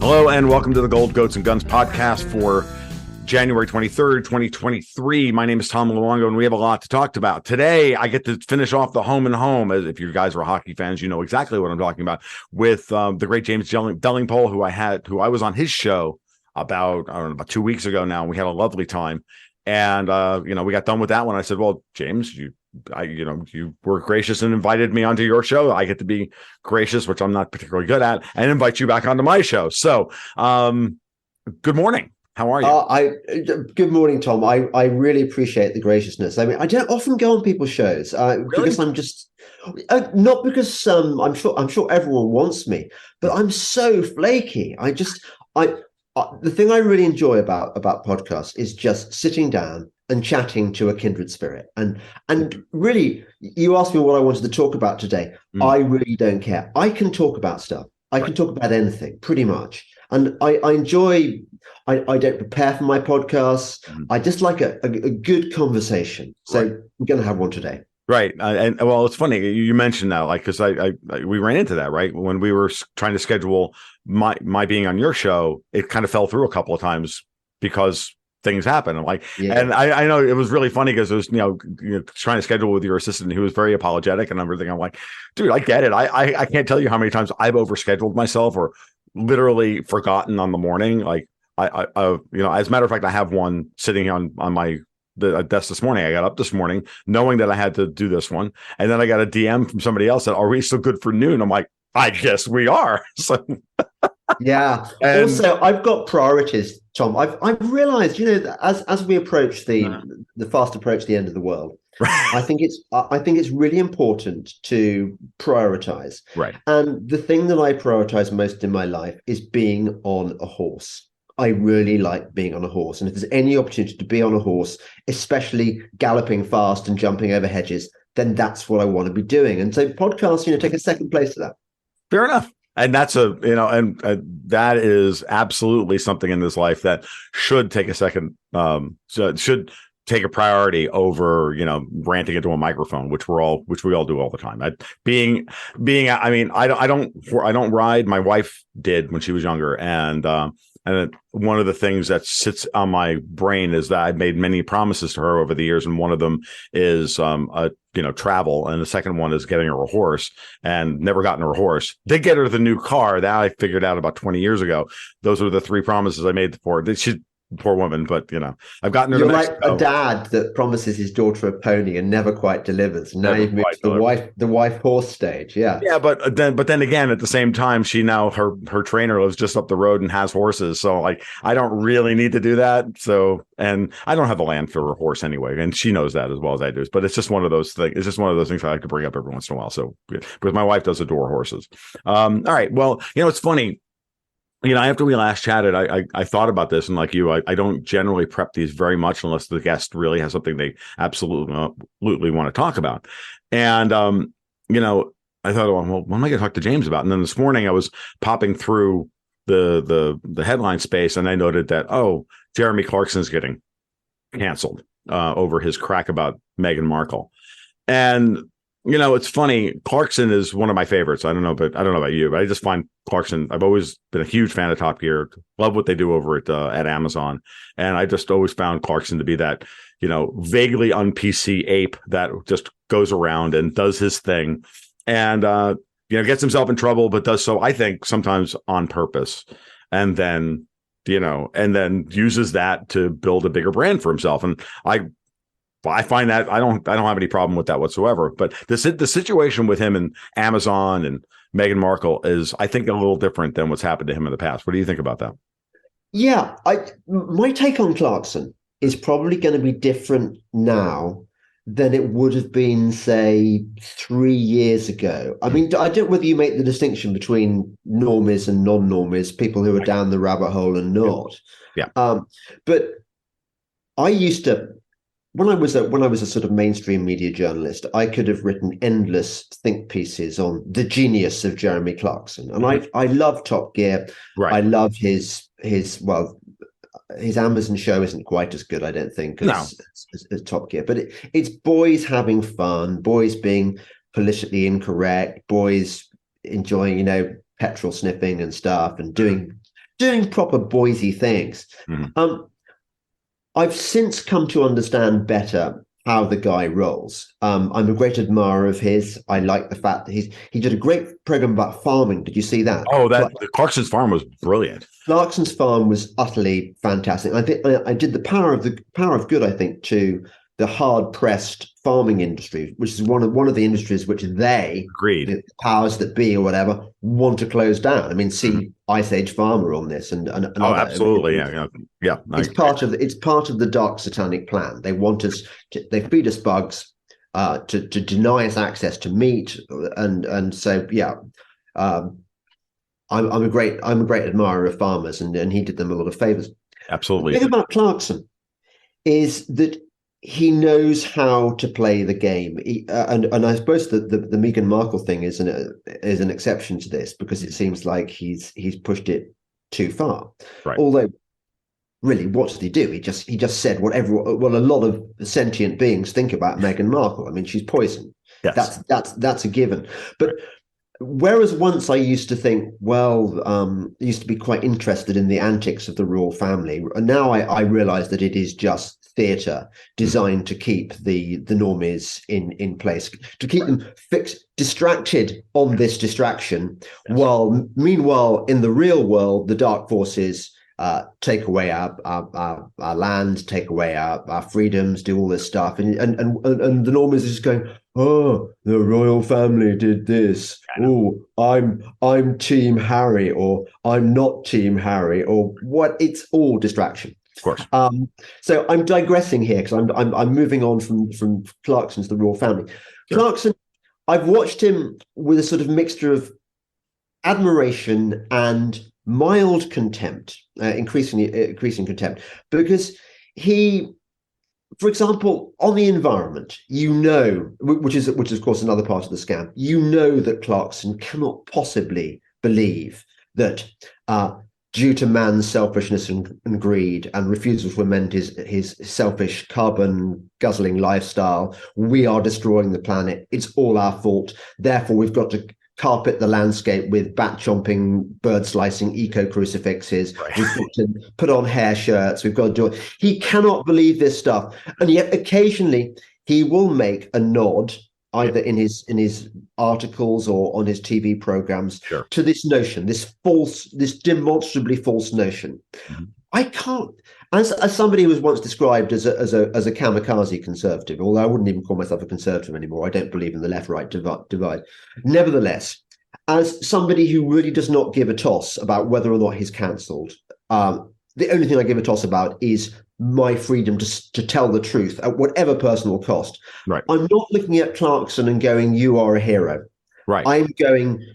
Hello and welcome to the Gold Goats and Guns podcast for January 23rd, 2023. My name is Tom Luongo and we have a lot to talk about. Today, I get to finish off the home and home. As if you guys are hockey fans, you know exactly what I'm talking about, with the great James Delingpole, who I was on his show about 2 weeks ago now. We had a lovely time. And, we got done with that one. I said, well, James, you were gracious and invited me onto your show. I get to be gracious, which I'm not particularly good at, and invite you back onto my show. So, good morning. How are you? Good morning, Tom. I really appreciate the graciousness. I mean, I don't often go on people's shows because I'm just not because I'm sure everyone wants me, but I'm so flaky. The thing I really enjoy about podcasts is just sitting down and chatting to a kindred spirit. And really, you asked me what I wanted to talk about today. I really don't care. I can talk about stuff. I can talk about anything, pretty much. And I enjoy. I don't prepare for my podcasts. I just like a good conversation. So we're going to have one today. Right. And well, it's funny you mentioned that, like, because we ran into that, right? When we were trying to schedule my being on your show, it kind of fell through a couple of times because things happen. And I know it was really funny because it was, trying to schedule with your assistant. He was very apologetic and everything. I'm like, dude, I get it. I can't tell you how many times I've overscheduled myself or literally forgotten on the morning. Like as a matter of fact, I have one sitting on my desk this morning. I got up this morning knowing that I had to do this one. And then I got a DM from somebody else that, are we still good for noon? I'm like, I guess we are. So yeah. And also, I've got priorities, Tom. I've realized, that as we approach the fast approach the end of the world, I think it's really important to prioritize. Right. And the thing that I prioritize most in my life is being on a horse. I really like being on a horse. And if there's any opportunity to be on a horse, especially galloping fast and jumping over hedges, then that's what I want to be doing. And so podcasts, take a second place to that. Fair enough. And that's that is absolutely something in this life that should take a second, should take a priority over, ranting into a microphone, which we all do all the time. I don't ride. My wife did when she was younger. And one of the things that sits on my brain is that I've made many promises to her over the years. And one of them is, travel. And the second one is getting her a horse, and never gotten her a horse. Did get her the new car that I figured out about 20 years ago. Those are the three promises I made for her. She's poor woman, but I've gotten her. You're like a dad that promises his daughter a pony and never quite delivers. Now you've moved to the wife horse stage. Yeah. But then again, at the same time, she now her trainer lives just up the road and has horses. So I don't really need to do that. So, and I don't have the land for a horse anyway, and she knows that as well as I do. But it's just one of those things. It's just one of those things I like to bring up every once in a while. So because my wife does adore horses. All right. Well, it's funny. After we last chatted, I thought about this, and like you, I don't generally prep these very much unless the guest really has something they absolutely want to talk about. And, I thought, well, what am I going to talk to James about? And then this morning I was popping through the headline space, and I noted that, Jeremy Clarkson's getting canceled over his crack about Meghan Markle. And it's funny. Clarkson is one of my favorites. I don't know about you, but I just find Clarkson. I've always been a huge fan of Top Gear. Love what they do over at Amazon, and I just always found Clarkson to be that vaguely un-PC ape that just goes around and does his thing, and gets himself in trouble, but does so, I think, sometimes on purpose, and then uses that to build a bigger brand for himself. And I find that I don't have any problem with that whatsoever. But the situation with him and Amazon and Meghan Markle is, I think, a little different than what's happened to him in the past. What do you think about that? Yeah, my take on Clarkson is probably going to be different now than it would have been, say, 3 years ago. I mean, I don't know whether you make the distinction between normies and non-normies, people who are down the rabbit hole and not. Yeah. But I used to. When I was a sort of mainstream media journalist, I could have written endless think pieces on the genius of Jeremy Clarkson, and I love Top Gear. Right. I love his Amazon show isn't quite as good, I don't think, as Top Gear, but it's boys having fun, boys being politically incorrect, boys enjoying petrol sniffing and stuff, and doing doing proper Boise things. Mhm. I've since come to understand better how the guy rolls. I'm a great admirer of his. I like the fact that he did a great program about farming. Did you see that? Oh, that the Clarkson's farm was brilliant. Clarkson's farm was utterly fantastic. I think I did the power of good. I think to the hard pressed farming industry, which is one of the industries which Agreed. the powers that be or whatever, want to close down. I mean, Mhm. see Ice Age Farmer on this and Oh, other. absolutely. Yeah. Yeah. It's part of the dark satanic plan. They want us they feed us bugs to deny us access to meat, and so yeah. Um, I'm a great admirer of farmers, and he did them a lot of favors. The Absolutely. thing about Clarkson is that he knows how to play the game, and I suppose the Meghan Markle thing is an exception to this, because it seems like he's pushed it too far. Right. Although, really, what did he do? He just said what a lot of sentient beings think about Meghan Markle. I mean, she's poison. Yes. That's a given. But whereas once I used to think, well, I used to be quite interested in the antics of the royal family, and now I realize that it is just theatre designed to keep the normies in place, to keep them distracted on this distraction, Yes. while meanwhile in the real world the dark forces take away our land, take away our freedoms, do all this stuff, and the normies are just going, oh, the royal family did this. Oh, I'm Team Harry, or I'm not Team Harry, or what? It's all distraction. Of course. So I'm digressing here because I'm moving on from Clarkson to the royal family. Sure. Clarkson, I've watched him with a sort of mixture of admiration and mild contempt, increasing contempt, because he, for example, on the environment, which is of course another part of the scam, that Clarkson cannot possibly believe that due to man's selfishness and greed and refusal to amend his selfish carbon guzzling lifestyle, we are destroying the planet. It's all our fault. Therefore, we've got to carpet the landscape with bat chomping, bird slicing eco crucifixes. Right. We've got to put on hair shirts. We've got to do it. He cannot believe this stuff, and yet occasionally he will make a nod, either in his articles or on his TV programs, sure, to this notion, this demonstrably false notion. Mm-hmm. I can't, as somebody who was once described as a kamikaze conservative, although I wouldn't even call myself a conservative anymore. I don't believe in the left-right divide. Nevertheless, as somebody who really does not give a toss about whether or not he's cancelled, the only thing I give a toss about is my freedom to tell the truth at whatever personal cost. Right. I'm not looking at Clarkson and going, you are a hero. Right. I'm going,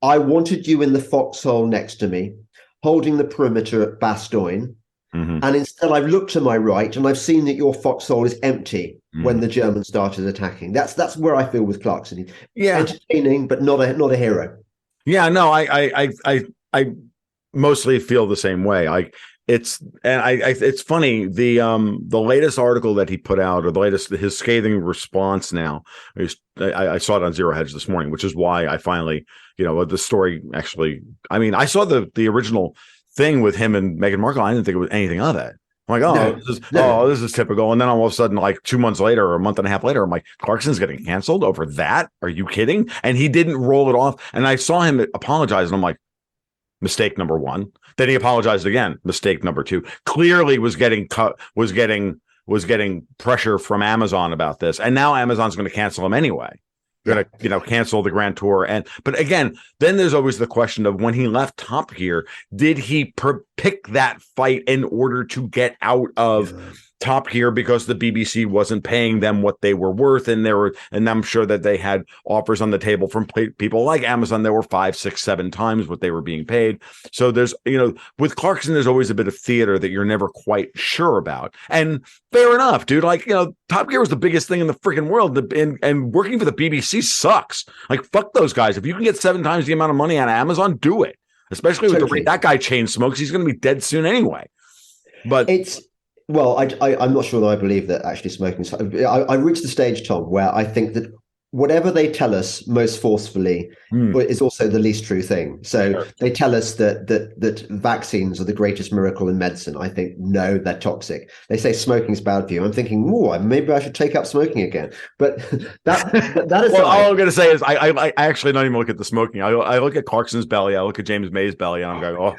I wanted you in the foxhole next to me, holding the perimeter at Bastogne. Mm-hmm. And instead I've looked to my right and I've seen that your foxhole is empty when the Germans started attacking. That's where I feel with Clarkson. Yeah. Entertaining, but not a hero. Yeah, no, I mostly feel the same way. It's funny, the latest article that he put out, or his scathing response now, I saw it on Zero Hedge this morning, which is why I finally, the story actually, I mean, I saw the original thing with him and Meghan Markle. I didn't think it was anything of it. I'm like, this is typical. And then all of a sudden, like 2 months later or a month and a half later, I'm like, Clarkson's getting canceled over that? Are you kidding? And he didn't roll it off. And I saw him apologize, and I'm like, mistake number one. Then he apologized again. Mistake number two. Clearly was getting pressure from Amazon about this. And now Amazon's going to cancel him anyway. Going to, cancel the Grand Tour. But again, then there's always the question of, when he left Top Gear, did he pick that fight in order to get out of Top Gear because the BBC wasn't paying them what they were worth, and I'm sure that they had offers on the table from people like Amazon that were 5, 6, 7 times what they were being paid. So there's, with Clarkson, there's always a bit of theater that you're never quite sure about. And fair enough, dude. Like, Top Gear was the biggest thing in the freaking world, and working for the BBC sucks. Like, fuck those guys. If you can get 7 times the amount of money on Amazon, do it. Especially with the rate that guy chain smokes. He's going to be dead soon anyway. But well, I'm not sure that I believe that actually smoking. I reached the stage, Tom, where I think that whatever they tell us most forcefully is also the least true thing. So Sure. they tell us that vaccines are the greatest miracle in medicine. I think no, they're toxic. They say smoking's bad for you. I'm thinking, oh, maybe I should take up smoking again. But that Well, aside, all I'm going to say is I actually don't even look at the smoking. I look at Clarkson's belly. I look at James May's belly, and I'm going, oh,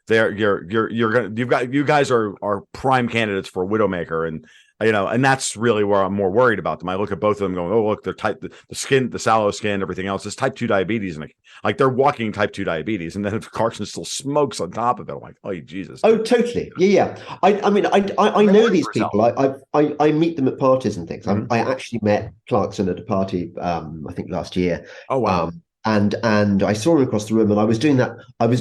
you're gonna you guys are prime candidates for Widowmaker, and and that's really where I'm more worried about them. I look at both of them going, oh, look, they're type the skin, the sallow skin, everything else is type 2 diabetes. And like they're walking type 2 diabetes. And then if Clarkson still smokes on top of it, I'm like, oh, Jesus. oh, totally. Yeah. I mean, I know these people. I meet them at parties and things. I actually met Clarkson at a party, I think last year. Oh, wow. And I saw him across the room, and I was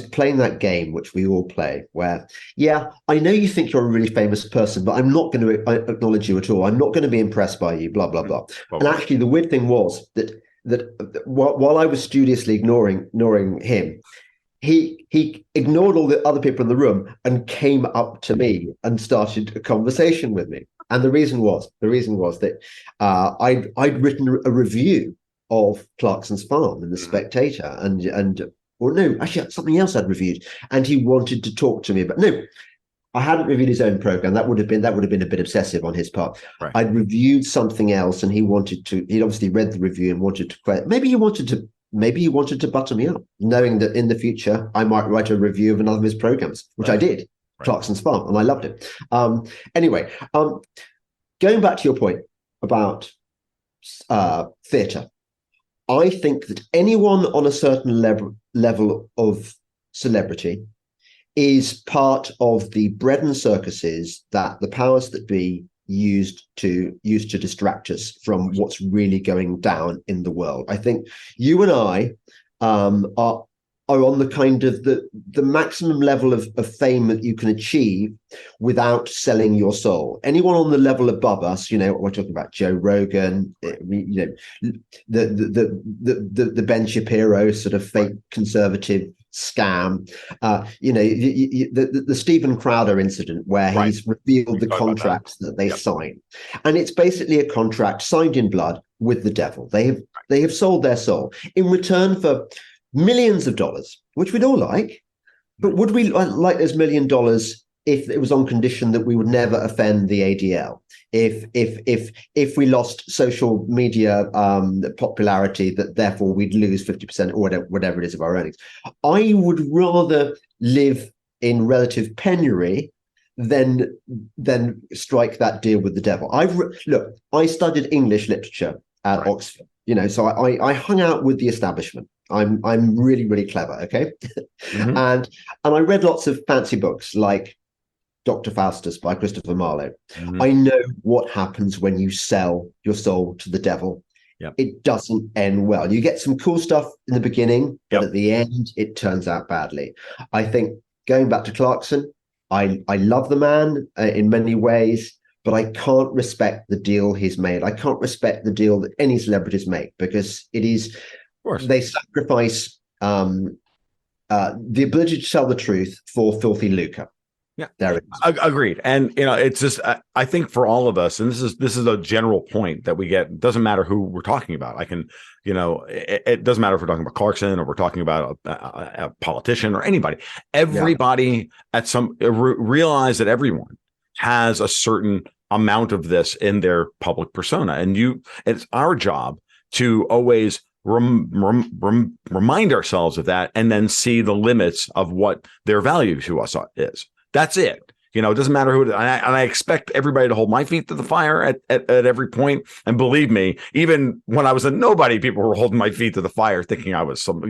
playing that game which we all play, where I know you think you're a really famous person, but I'm not going to acknowledge you at all. I'm not going to be impressed by you, blah blah blah. And actually, the weird thing was that while I was studiously ignoring him, he ignored all the other people in the room and came up to me and started a conversation with me. And the reason was that I'd written a review of Clarkson's Farm in the Spectator, or no, actually something else I'd reviewed, and he wanted to talk to me about. No, I hadn't reviewed his own program. That would have been a bit obsessive on his part. Right. I'd reviewed something else, and he'd obviously read the review and wanted to. Maybe he wanted to butter me up, knowing that in the future I might write a review of another of his programs, which I did, Clarkson's Farm, and I loved it. Anyway, going back to your point about theatre. I think that anyone on a certain level of celebrity is part of the bread and circuses that the powers that be used to distract us from what's really going down in the world. I think you and I are on the kind of the maximum level of fame that you can achieve without selling your soul. Anyone on the level above us, we're talking about Joe Rogan, the Ben Shapiro sort of fake conservative scam, the Stephen Crowder incident where he's revealed the contracts that they sign, and it's basically a contract signed in blood with the devil. They have sold their soul in return for millions of dollars, which we'd all like, but would we like those $1 million if it was on condition that we would never offend the ADL? If we lost social media popularity, that therefore we'd lose 50% or whatever it is of our earnings? I would rather live in relative penury than strike that deal with the devil. I studied English literature at Oxford, so I hung out with the establishment. I'm really, really clever, okay? And I read lots of fancy books like Dr. Faustus by Christopher Marlowe. I know what happens when you sell your soul to the devil. It doesn't end well. You get some cool stuff in the beginning, but at the end, it turns out badly. I think going back to Clarkson, I love the man in many ways, but I can't respect the deal he's made. I can't respect the deal that any celebrities make, because it is, they sacrifice the ability to tell the truth for filthy lucre. Yeah, there it is. Agreed. And it's just I think for all of us, and this is a general point that we get. It doesn't matter who we're talking about. It doesn't matter if we're talking about Clarkson or we're talking about a politician or anybody. Everybody at some realize that everyone has a certain amount of this in their public persona, and it's our job to always remind ourselves of that, and then see the limits of what their value to us is. That's it. It doesn't matter who. And I expect everybody to hold my feet to the fire at every point. And believe me, even when I was a nobody, people were holding my feet to the fire, thinking I was some,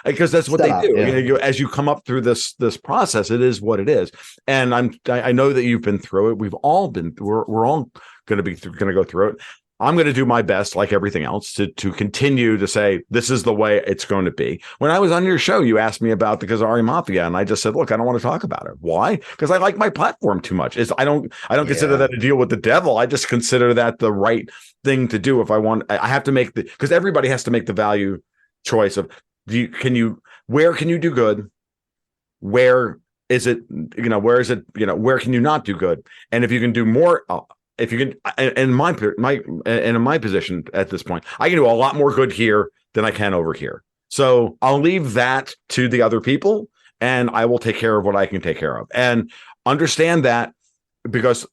because that's what they do. Yeah. As you come up through this process, it is what it is. And I know that you've been through it. We've all been. We're all going to go through it. I'm going to do my best, like everything else, to continue to say this is the way it's going to be. When I was on your show, you asked me about the Khazari Mafia, and I just said, "Look, I don't want to talk about it. Why? Because I like my platform too much. I don't consider that a deal with the devil. I just consider that the right thing to do. If I want, I have to make because everybody has to make the value choice of where can you do good, where is it, where can you not do good, and if you can do more. if you can, in my position at this point, I can do a lot more good here than I can over here. So I'll leave that to the other people, and I will take care of what I can take care of, and understand that, because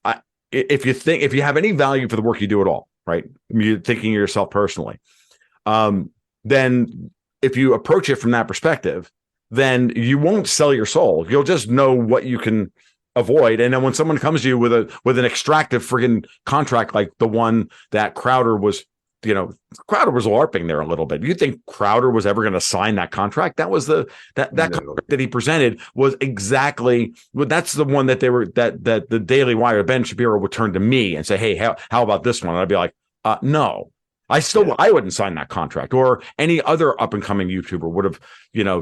if you have any value for the work you do at all, right? You're thinking of yourself personally, then if you approach it from that perspective, then you won't sell your soul. You'll just know what you can avoid. And then when someone comes to you with an extractive friggin' contract like the one that Crowder was LARPing there a little bit. You think Crowder was ever going to sign that contract? That was contract that he presented was exactly, that's the one that the Daily Wire, Ben Shapiro, would turn to me and say, hey, how about this one? And I'd be like, no. I wouldn't sign that contract, or any other up and coming YouTuber would have,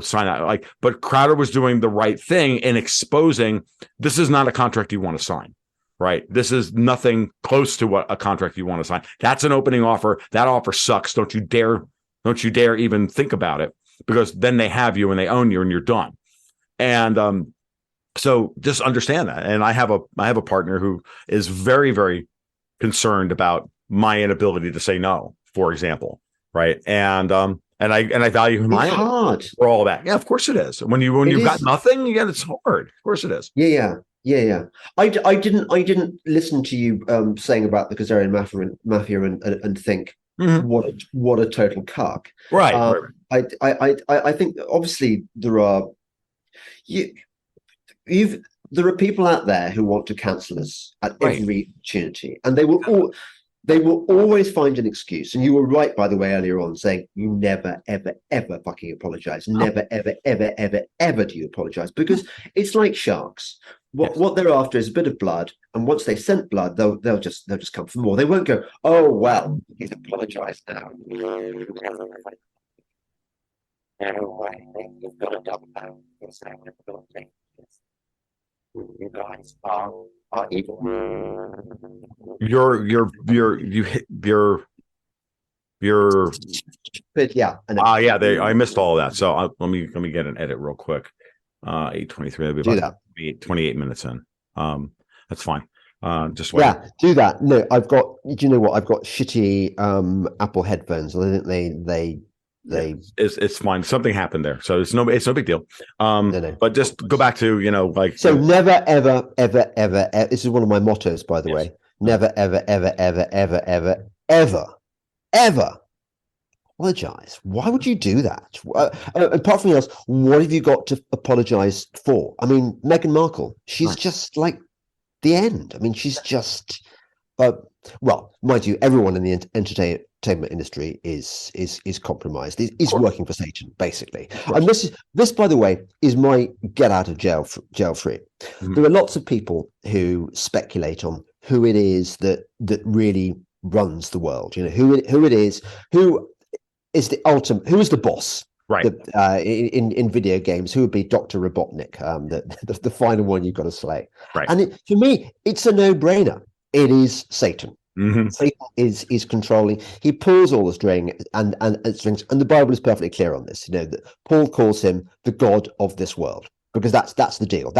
signed that. But Crowder was doing the right thing in exposing, this is not a contract you want to sign, right? This is nothing close to what a contract you want to sign. That's an opening offer. That offer sucks. Don't you dare even think about it, because then they have you and they own you and you're done. And so just understand that. And I have a partner who is very, very concerned about my inability to say no, for example, right? And I value him. It's hard for all that. Yeah, of course it is. When you've got nothing, yeah, it's hard. Of course it is. Yeah. I didn't listen to you saying about the Khazarian mafia and think what a total cuck. Right. I think obviously there are there are people out there who want to cancel us at every opportunity, and they will always find an excuse. And you were right, by the way, earlier on, saying you never, ever, ever fucking apologize. Never, ever, ever, ever, ever do you apologize, because it's like sharks. What they're after is a bit of blood, and once they scent blood, they'll just come for more. They won't go, oh well, he's apologized now. You guys are evil. But yeah. I missed all of that. So let me get an edit real quick. 8:23. That'll be about 28 minutes in. That's fine. Just wait. Yeah, do that. No, do you know what? I've got shitty Apple headphones. I think they it's fine. Something happened there, so it's no big deal. No. But just go back to so never ever ever ever. This is one of my mottos, by the way. Never ever ever ever ever ever ever ever apologize. Why would you do that? Apart from else, what have you got to apologize for? I mean, Meghan Markle, she's just like the end. I mean, she's just well, mind you, everyone in the entertainment industry is compromised, is working for Satan, basically. And this, by the way, is my get out of jail free. There are lots of people who speculate on who it is that really runs the world. Who it is, who is the ultimate, who is the boss. Right. In video games, who would be Dr. Robotnik, the final one you've got to slay. Right. And for me, it's a no-brainer. It is Satan. Satan is controlling. He pulls all the strings, and the Bible is perfectly clear on this. That Paul calls him the God of this world, because that's the deal.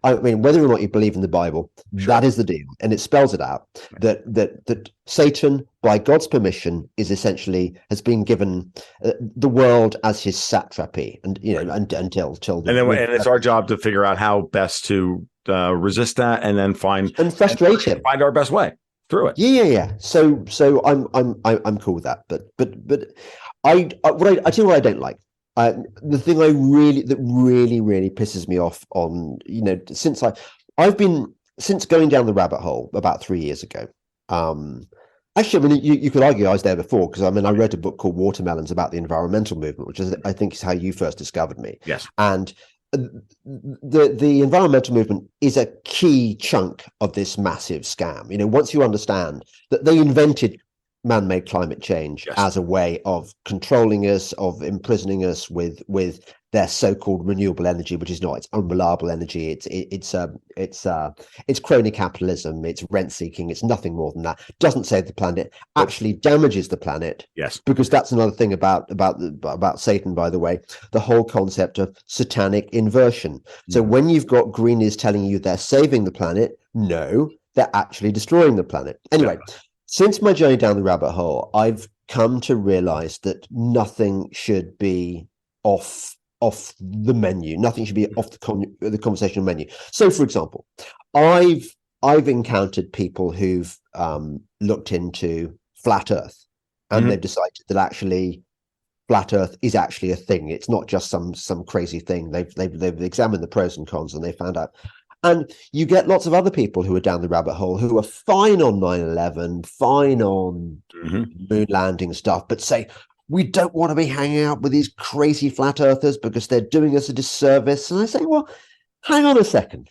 I mean, whether or not you believe in the Bible, that is the deal, and it spells it out that Satan, by God's permission, has been given the world as his satrapy, and until it's our job to figure out how best to resist that, and then frustrate him, find our best way through it. Yeah. So I'm cool with that. But I tell you what I don't like. The thing that really pisses me off on, since going down the rabbit hole about 3 years ago. Actually, I mean, you could argue I was there before, because I read a book called Watermelons about the environmental movement, which I think is how you first discovered me. Yes. And the environmental movement is a key chunk of this massive scam. Once you understand that they invented man-made climate change as a way of controlling us, of imprisoning us with their so-called renewable energy, which is not. It's unreliable energy. It's crony capitalism. It's rent-seeking. It's nothing more than that. Doesn't save the planet. Actually damages the planet. Yes, because that's another thing about Satan. By the way, the whole concept of satanic inversion. So when you've got greenies telling you they're saving the planet, no, they're actually destroying the planet. Anyway, since my journey down the rabbit hole, I've come to realize that nothing should be off the menu. Nothing should be off the conversational menu. So, for example, I've encountered people who've looked into flat Earth, and they've decided that actually flat Earth is actually a thing. It's not just some crazy thing. They've examined the pros and cons, and they found out. And you get lots of other people who are down the rabbit hole who are fine on 9/11, fine on moon landing stuff, but say, we don't want to be hanging out with these crazy flat earthers because they're doing us a disservice. And I say, well, hang on a second.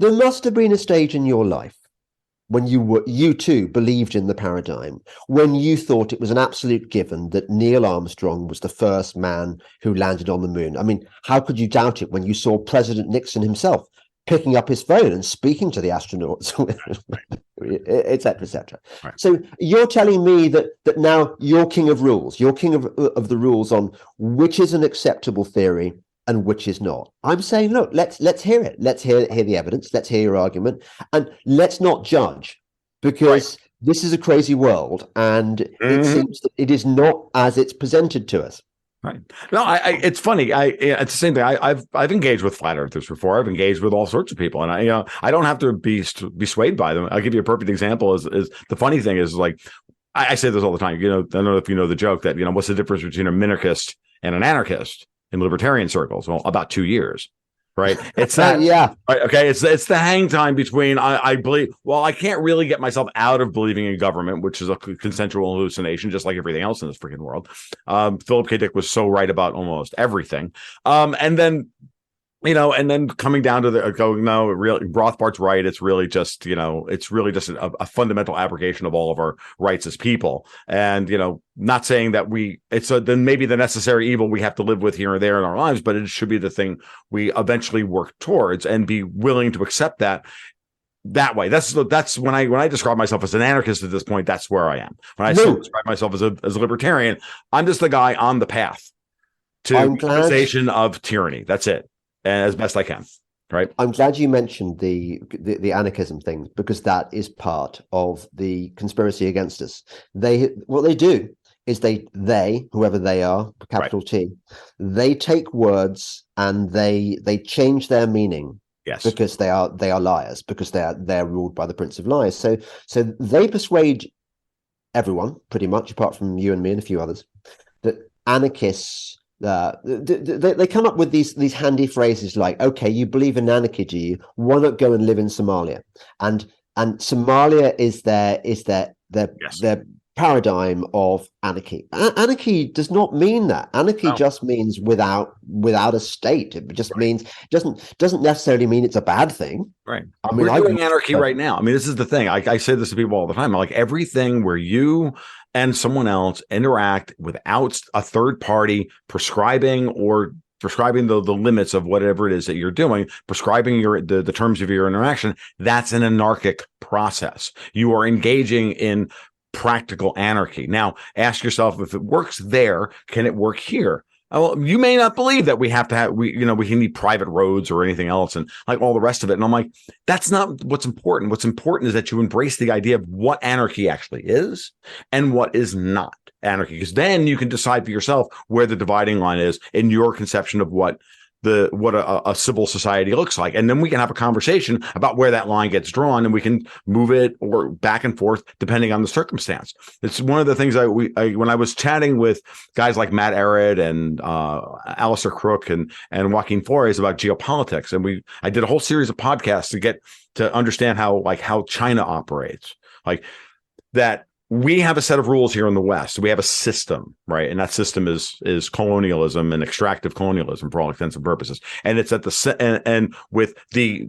There must have been a stage in your life when you too believed in the paradigm, when you thought it was an absolute given that Neil Armstrong was the first man who landed on the moon. I mean, how could you doubt it when you saw President Nixon himself picking up his phone and speaking to the astronauts, et cetera, et cetera. Right. So you're telling me that now you're king of rules, you're king of the rules on which is an acceptable theory and which is not. I'm saying, look, let's hear it. Let's hear the evidence. Let's hear your argument, and let's not judge, because this is a crazy world, and it seems that it is not as it's presented to us. Right. No, it's funny. It's the same thing. I've engaged with flat earthers before. I've engaged with all sorts of people, and I don't have to be swayed by them. I'll give you a perfect example. Is the funny thing is, like, I say this all the time. I don't know if you know the joke that, what's the difference between a minarchist and an anarchist in libertarian circles? Well, about 2 years. Right. It's that. Yeah. Right, okay. It's the hang time between I believe. Well, I can't really get myself out of believing in government, which is a consensual hallucination, just like everything else in this freaking world. Philip K. Dick was so right about almost everything. And then coming down to no, really, Rothbard's right. It's really just, a fundamental abrogation of all of our rights as people. And, not saying that then maybe the necessary evil we have to live with here and there in our lives, but it should be the thing we eventually work towards and be willing to accept that way. That's when I describe myself as an anarchist at this point, that's where I am. When I describe myself as a libertarian, I'm just the guy on the path to minimization of tyranny. That's it. As best I can, right? I'm glad you mentioned the anarchism thing, because that is part of the conspiracy against us. What they do is they whoever they are, capital T, they take words and they change their meaning. Yes, because they are liars, because they're ruled by the Prince of Lies. So they persuade everyone, pretty much, apart from you and me and a few others, that anarchists. They come up with these handy phrases like, okay, you believe in anarchy, do you? Why not go and live in Somalia? And Somalia is their paradigm of anarchy. Anarchy does not mean that. Anarchy just means without a state. It just means doesn't necessarily mean it's a bad thing. Right. I mean, we're doing anarchy right now. I mean, this is the thing. I say this to people all the time. Like, everything where you and someone else interact without a third party prescribing the limits of whatever it is that you're doing, prescribing the terms of your interaction, that's an anarchic process. You are engaging in practical anarchy. Now, ask yourself, if it works there, can it work here? Well, you may not believe that we can need private roads or anything else and like all the rest of it. And I'm like, that's not what's important. What's important is that you embrace the idea of what anarchy actually is and what is not anarchy, because then you can decide for yourself where the dividing line is in your conception of what a civil society looks like. And then we can have a conversation about where that line gets drawn, and we can move it or back and forth depending on the circumstance. It's one of the things when I was chatting with guys like Matt Arad and Alistair Crook and Joaquin Flores about geopolitics. And I did a whole series of podcasts to get to understand how China operates, like that. We have a set of rules here in the West. We have a system, right? And that system is colonialism and extractive colonialism for all intents and purposes. And it's at and with the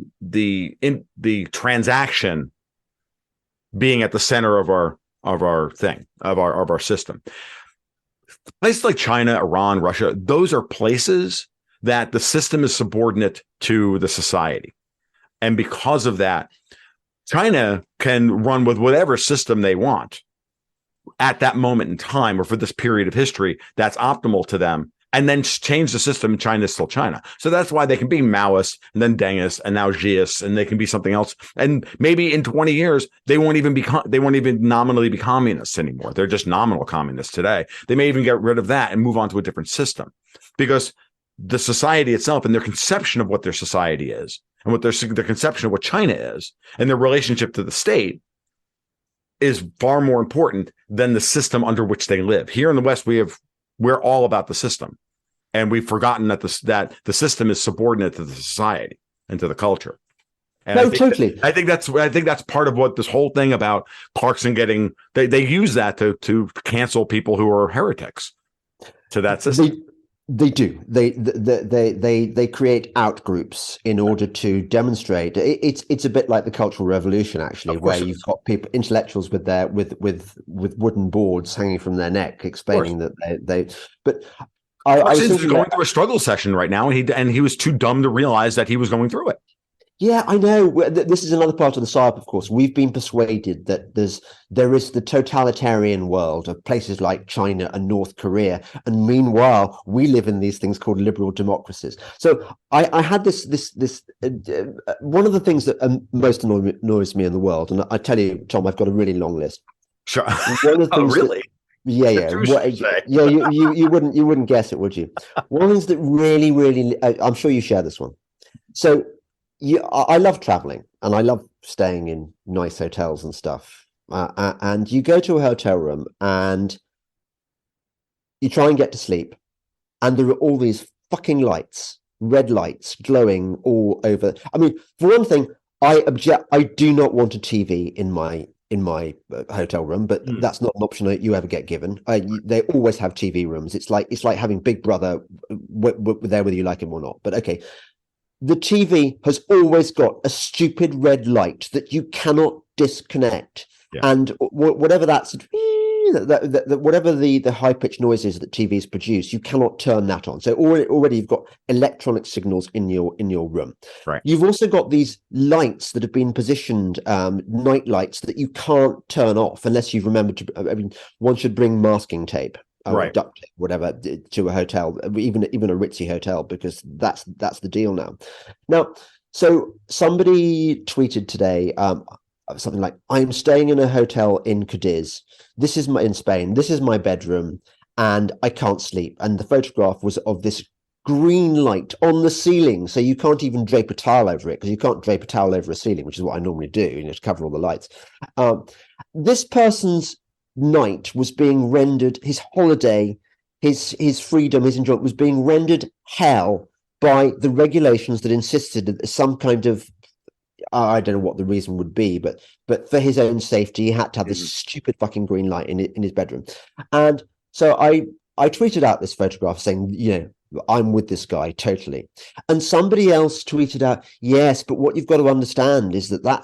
transaction being at the center of our system. Places like China, Iran, Russia, those are places that the system is subordinate to the society. And because of that, China can run with whatever system they want at that moment in time, or for this period of history that's optimal to them, and then change the system. China is still China. So that's why they can be Maoist and then Dengists and now Xiists, and they can be something else. And maybe in 20 years, they won't even nominally be communists anymore. They're just nominal communists today. They may even get rid of that and move on to a different system, because the society itself and their conception of what their society is and what their conception of what China is and their relationship to the state is far more important than the system under which they live. Here in the West, we're all about the system, and we've forgotten that the system is subordinate to the society and to the culture. And no, totally. I think that's part of what this whole thing about Clarkson getting, they use that to cancel people who are heretics to that system. They do. They create out groups in order to demonstrate. It's a bit like the Cultural Revolution, actually, where you've got people, intellectuals with wooden boards hanging from their neck, explaining that they. But I was going through a struggle session right now, and he was too dumb to realize that he was going through it. Yeah, I know. This is another part of the psyop, of course. We've been persuaded that there is the totalitarian world of places like China and North Korea, and meanwhile, we live in these things called liberal democracies. So I had this one of the things that most annoys me in the world, and I tell you, Tom, I've got a really long list. Sure. One of the things really? You wouldn't guess it, would you? One of the things that really, I'm sure you share this one. So. I love traveling, and I love staying in nice hotels and stuff. And you go to a hotel room and you try and get to sleep, and there are all these fucking lights, red lights glowing all over. I mean, for one thing, I do not want a TV in my hotel room, but that's not an option that you ever get given. They always have TV rooms. It's like having Big Brother there whether you like him or not. But okay. The TV has always got a stupid red light that you cannot disconnect. Yeah. And whatever whatever the high-pitched noises that TVs produce, you cannot turn that on. So already you've got electronic signals in your room. Right. You've also got these lights that have been positioned, night lights that you can't turn off unless you've remembered to. I mean, one should bring masking tape. Right. Duct tape, whatever, to a hotel, even a ritzy hotel, because that's the deal now. So somebody tweeted today something like, "I'm staying in a hotel in Cadiz. In Spain. This is my bedroom, and I can't sleep." And the photograph was of this green light on the ceiling, so you can't even drape a towel over it, because you can't drape a towel over a ceiling, which is what I normally do, to cover all the lights. This person's night was being rendered, his holiday, his freedom, his enjoyment was being rendered hell by the regulations that insisted that some kind of, I don't know what the reason would be, but for his own safety, he had to have this stupid fucking green light in his bedroom. And so I tweeted out this photograph saying, I'm with this guy totally. And somebody else tweeted out, yes, but what you've got to understand is that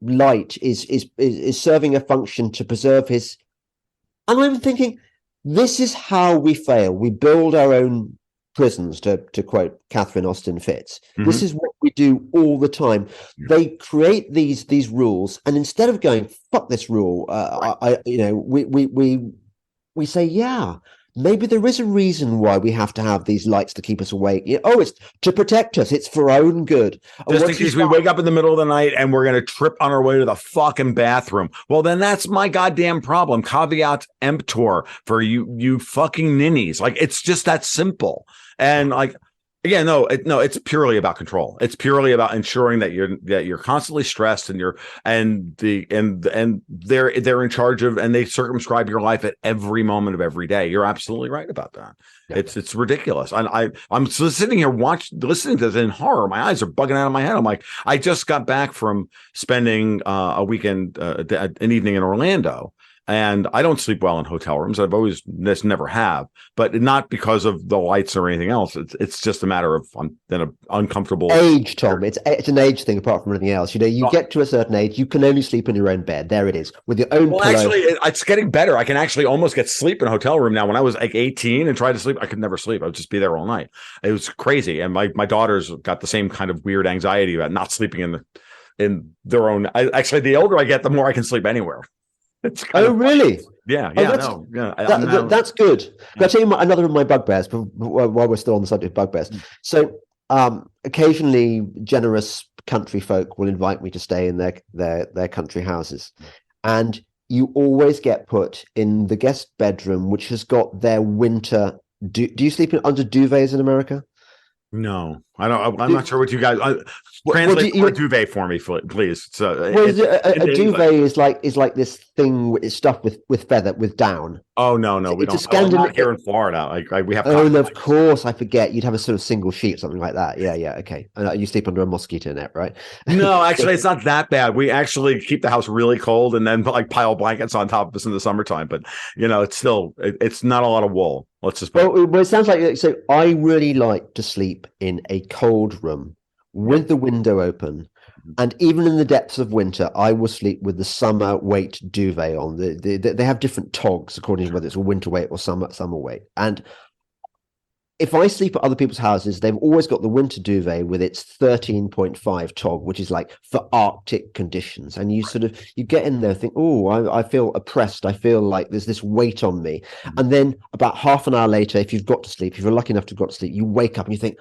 light is serving a function to preserve his. And I'm thinking, this is how we fail. We build our own prisons, to quote Catherine Austin Fitz. Mm-hmm. This is what we do all the time. Yeah. They create these rules, and instead of going fuck this rule, we say, yeah, maybe there is a reason why we have to have these lights to keep us awake. It's to protect us. It's for our own good. Just in case we wake up in the middle of the night and we're going to trip on our way to the fucking bathroom. Well, then that's my goddamn problem. Caveat emptor for you fucking ninnies. Like, it's just that simple. And like, again, it's purely about control. It's purely about ensuring that you're constantly stressed, and they're in charge of, and they circumscribe your life at every moment of every day. You're absolutely right about that. Yeah. It's ridiculous. And I'm sitting here listening to this in horror. My eyes are bugging out of my head. I'm like, I just got back from spending a weekend, an evening in Orlando. And I don't sleep well in hotel rooms. I've always never have, but not because of the lights or anything else. It's just a matter of an uncomfortable age, Tom. It's an age thing apart from anything else. You get to a certain age, you can only sleep in your own bed. There it is, with your own pillow. Actually, it's getting better. I can actually almost get sleep in a hotel room now. When I was like 18 and tried to sleep, I could never sleep. I would just be there all night. It was crazy. And my daughters got the same kind of weird anxiety about not sleeping in their own. Actually, the older I get, the more I can sleep anywhere. It's kind Oh, of funny. really? Yeah, Oh, yeah, no, yeah. I'm now. that's good. Yeah. I'll tell you another of my bugbears, but while we're still on the subject of bugbears. So, occasionally, generous country folk will invite me to stay in their country houses, and you always get put in the guest bedroom, which has got their winter. Do you sleep under duvets in America? No, I don't. I'm Do, not sure what you guys well, translate the word duvet for me, please. So well, a into English. duvet is like this thing it's stuffed with feather with down. Oh no, no, we It's a don't. Oh, not Scandinavian. here in Florida. Like we have Oh, cotton no, of blankets. course, I forget. You'd have a sort of single sheet, something like that. Yeah, yeah, okay. And you sleep under a mosquito net, right? No, So, actually, it's not that bad. We actually keep the house really cold and then like pile blankets on top of us in the summertime. But it's still it's not a lot of wool. Let's just put it. well, it sounds like so. I really like to sleep in a cold room Yep. with the window open, and even in the depths of winter, I will sleep with the summer weight duvet on. They have different togs according to whether it's a winter weight or summer weight, and if I sleep at other people's houses, they've always got the winter duvet with its 13.5 tog, which is like for Arctic conditions. And you sort of you get in there and think, oh, I feel oppressed. I feel like there's this weight on me. And then about half an hour later, if you've got to sleep, if you're lucky enough to have got to sleep, you wake up and you think,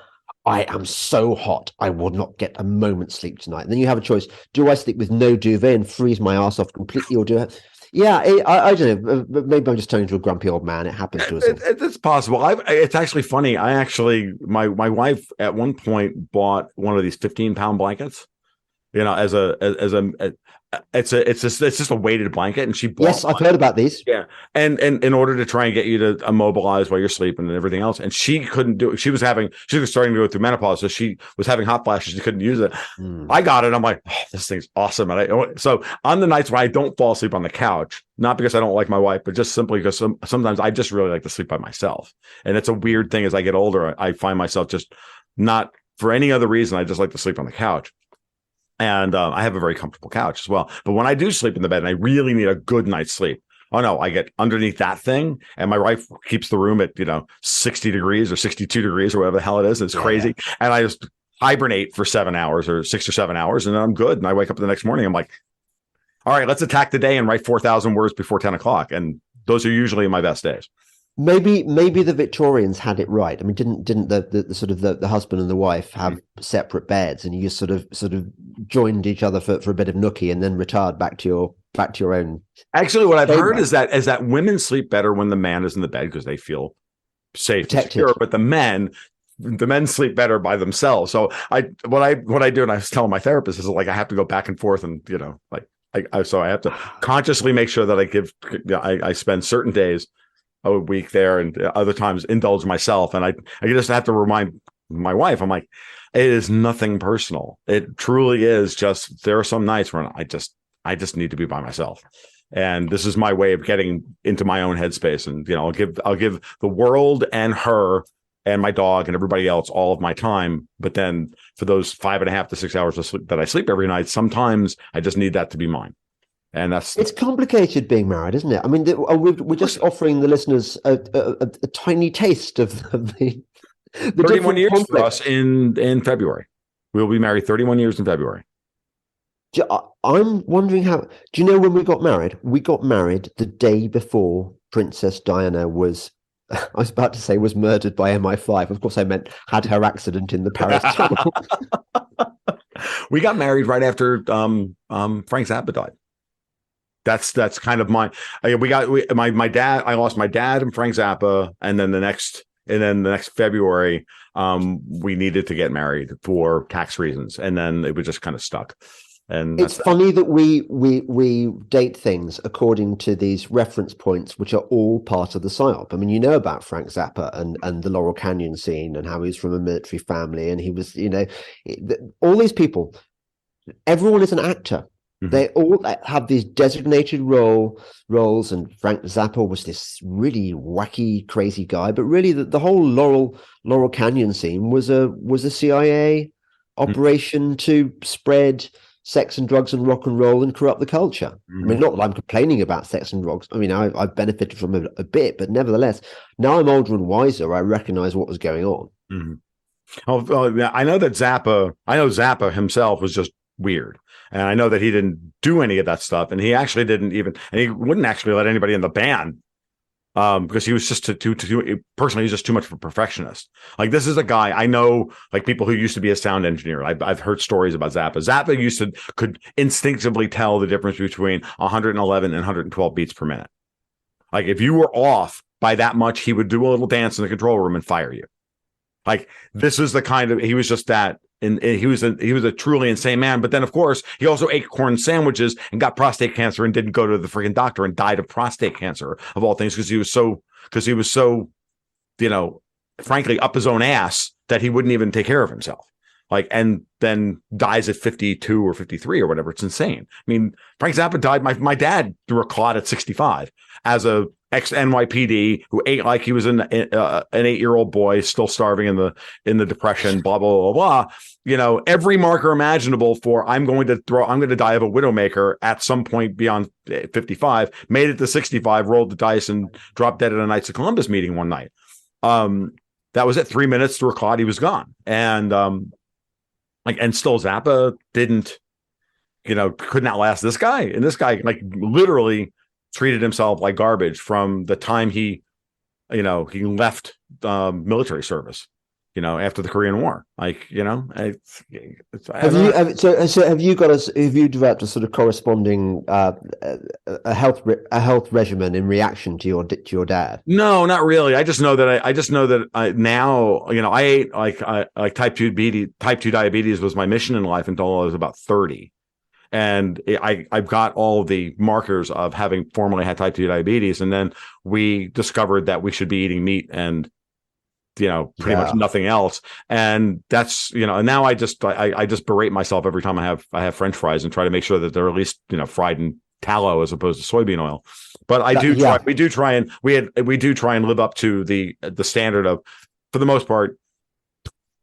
I am so hot. I will not get a moment's sleep tonight. And then you have a choice. Do I sleep with no duvet and freeze my ass off completely, or do I? Yeah, I don't know. Maybe I'm just turning into a grumpy old man. It happens to us all. It's possible. It's actually funny. I actually my wife at one point bought one of these 15-pound blankets. It's just a weighted blanket, and she bought Yes, I've heard about these. yeah, and in order to try and get you to immobilize while you're sleeping and everything else, and she couldn't do it. She was starting to go through menopause, so she was having hot flashes. She couldn't use it. I got it. I'm like, oh, this thing's awesome. And so on the nights where I don't fall asleep on the couch, not because I don't like my wife, but just simply because sometimes I just really like to sleep by myself. And it's a weird thing. As I get older, I find myself just not for any other reason. I just like to sleep on the couch. And I have a very comfortable couch as well. But when I do sleep in the bed and I really need a good night's sleep, oh no, I get underneath that thing, and my wife keeps the room at 60 degrees or 62 degrees or whatever the hell it is. It's crazy, and I just hibernate for 7 hours or 6 or 7 hours, and then I'm good. And I wake up the next morning, I'm like, all right, let's attack the day and write 4,000 words before 10 o'clock, and those are usually my best days. Maybe the Victorians had it right. I mean, didn't the sort of the husband and the wife have separate beds, and you just sort of joined each other for a bit of nookie, and then retired back to your own. Actually, what I've chamber. heard is that women sleep better when the man is in the bed because they feel safe and Protected. secure, but the men sleep better by themselves. So what I do, and I was telling my therapist, is like I have to go back and forth, and so I have to consciously make sure that I spend certain days a week there, and other times indulge myself. And I just have to remind my wife, I'm like, it is nothing personal. It truly is just, there are some nights when I just need to be by myself. And this is my way of getting into my own headspace. And, I'll give the world and her and my dog and everybody else all of my time. But then for those 5.5 to 6 hours of sleep that I sleep every night, sometimes I just need that to be mine. And it's complicated being married, isn't it? I mean, we're just offering the listeners a tiny taste of the 31 years conflicts. for us in February. We'll be married 31 years in February. I'm wondering how. Do you know when we got married? We got married the day before Princess Diana was. I was about to say was murdered by MI5. Of course, I meant had her accident in the Paris Tunnel. We got married right after Frank Zappa died. That's kind of my dad. I lost my dad and Frank Zappa, and then the next February, we needed to get married for tax reasons, and then it was just kind of stuck. And it's funny that we date things according to these reference points, which are all part of the psyop. I mean, about Frank Zappa and the Laurel Canyon scene, and how he's from a military family, and he was, all these people. Everyone is an actor. Mm-hmm. They all have these designated roles, and Frank Zappa was this really wacky, crazy guy. But really, the whole Laurel Canyon scene was a CIA operation to spread sex and drugs and rock and roll and corrupt the culture. I mean, not that I'm complaining about sex and drugs. I mean, I've benefited from it a bit, but nevertheless, now I'm older and wiser, I recognize what was going on. I know Zappa himself was just weird. And I know that he didn't do any of that stuff, and he actually didn't even, and he wouldn't actually let anybody in the band because he was just personally, he's just too much of a perfectionist. Like, this is a guy I know, like people who used to be a sound engineer. I've heard stories about Zappa. Zappa could instinctively tell the difference between 111 and 112 beats per minute. Like, if you were off by that much, he would do a little dance in the control room and fire you. Like, this is the kind of, he was just that. And he was a truly insane man. But then, of course, he also ate corn sandwiches and got prostate cancer and didn't go to the freaking doctor and died of prostate cancer, of all things, because he was so, frankly, up his own ass that he wouldn't even take care of himself. Like, and then dies at 52 or 53 or whatever. It's insane. I mean, Frank Zappa died. My dad threw a clot at 65 as a ex-NYPD who ate like he was an 8-year-old boy still starving in the Depression, blah, blah, blah, blah. Every marker imaginable for I'm going to die of a widowmaker at some point beyond 55, made it to 65, rolled the dice and dropped dead at a Knights of Columbus meeting one night. That was it. 3 minutes through a clot, he was gone. And and still Zappa could not last this guy. And this guy literally treated himself like garbage from the time he left military service, after the Korean War. Have you developed a sort of corresponding a health regimen in reaction to your dad? No, not really. I just know that now I ate like type 2 diabetes was my mission in life until I was about 30. And I've got all the markers of having formerly had type 2 diabetes. And then we discovered that we should be eating meat and, pretty much nothing else. And that's, and now I just berate myself every time I have French fries and try to make sure that they're at least, fried in tallow as opposed to soybean oil. But we do try and live up to the standard of, for the most part,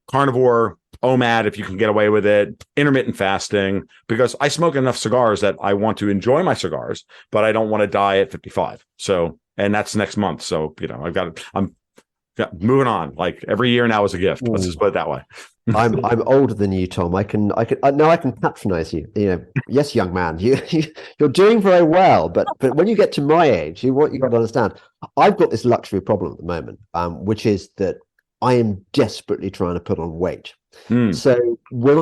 carnivore, OMAD, if you can get away with it, intermittent fasting, because I smoke enough cigars that I want to enjoy my cigars, but I don't want to die at 55. So, and that's next month. So, I'm moving on. Like, every year now is a gift. Let's just put it that way. I'm older than you, Tom. I can patronize you. Yes, young man, you're doing very well. But when you get to my age, what you got to understand, I've got this luxury problem at the moment, which is that I am desperately trying to put on weight. So when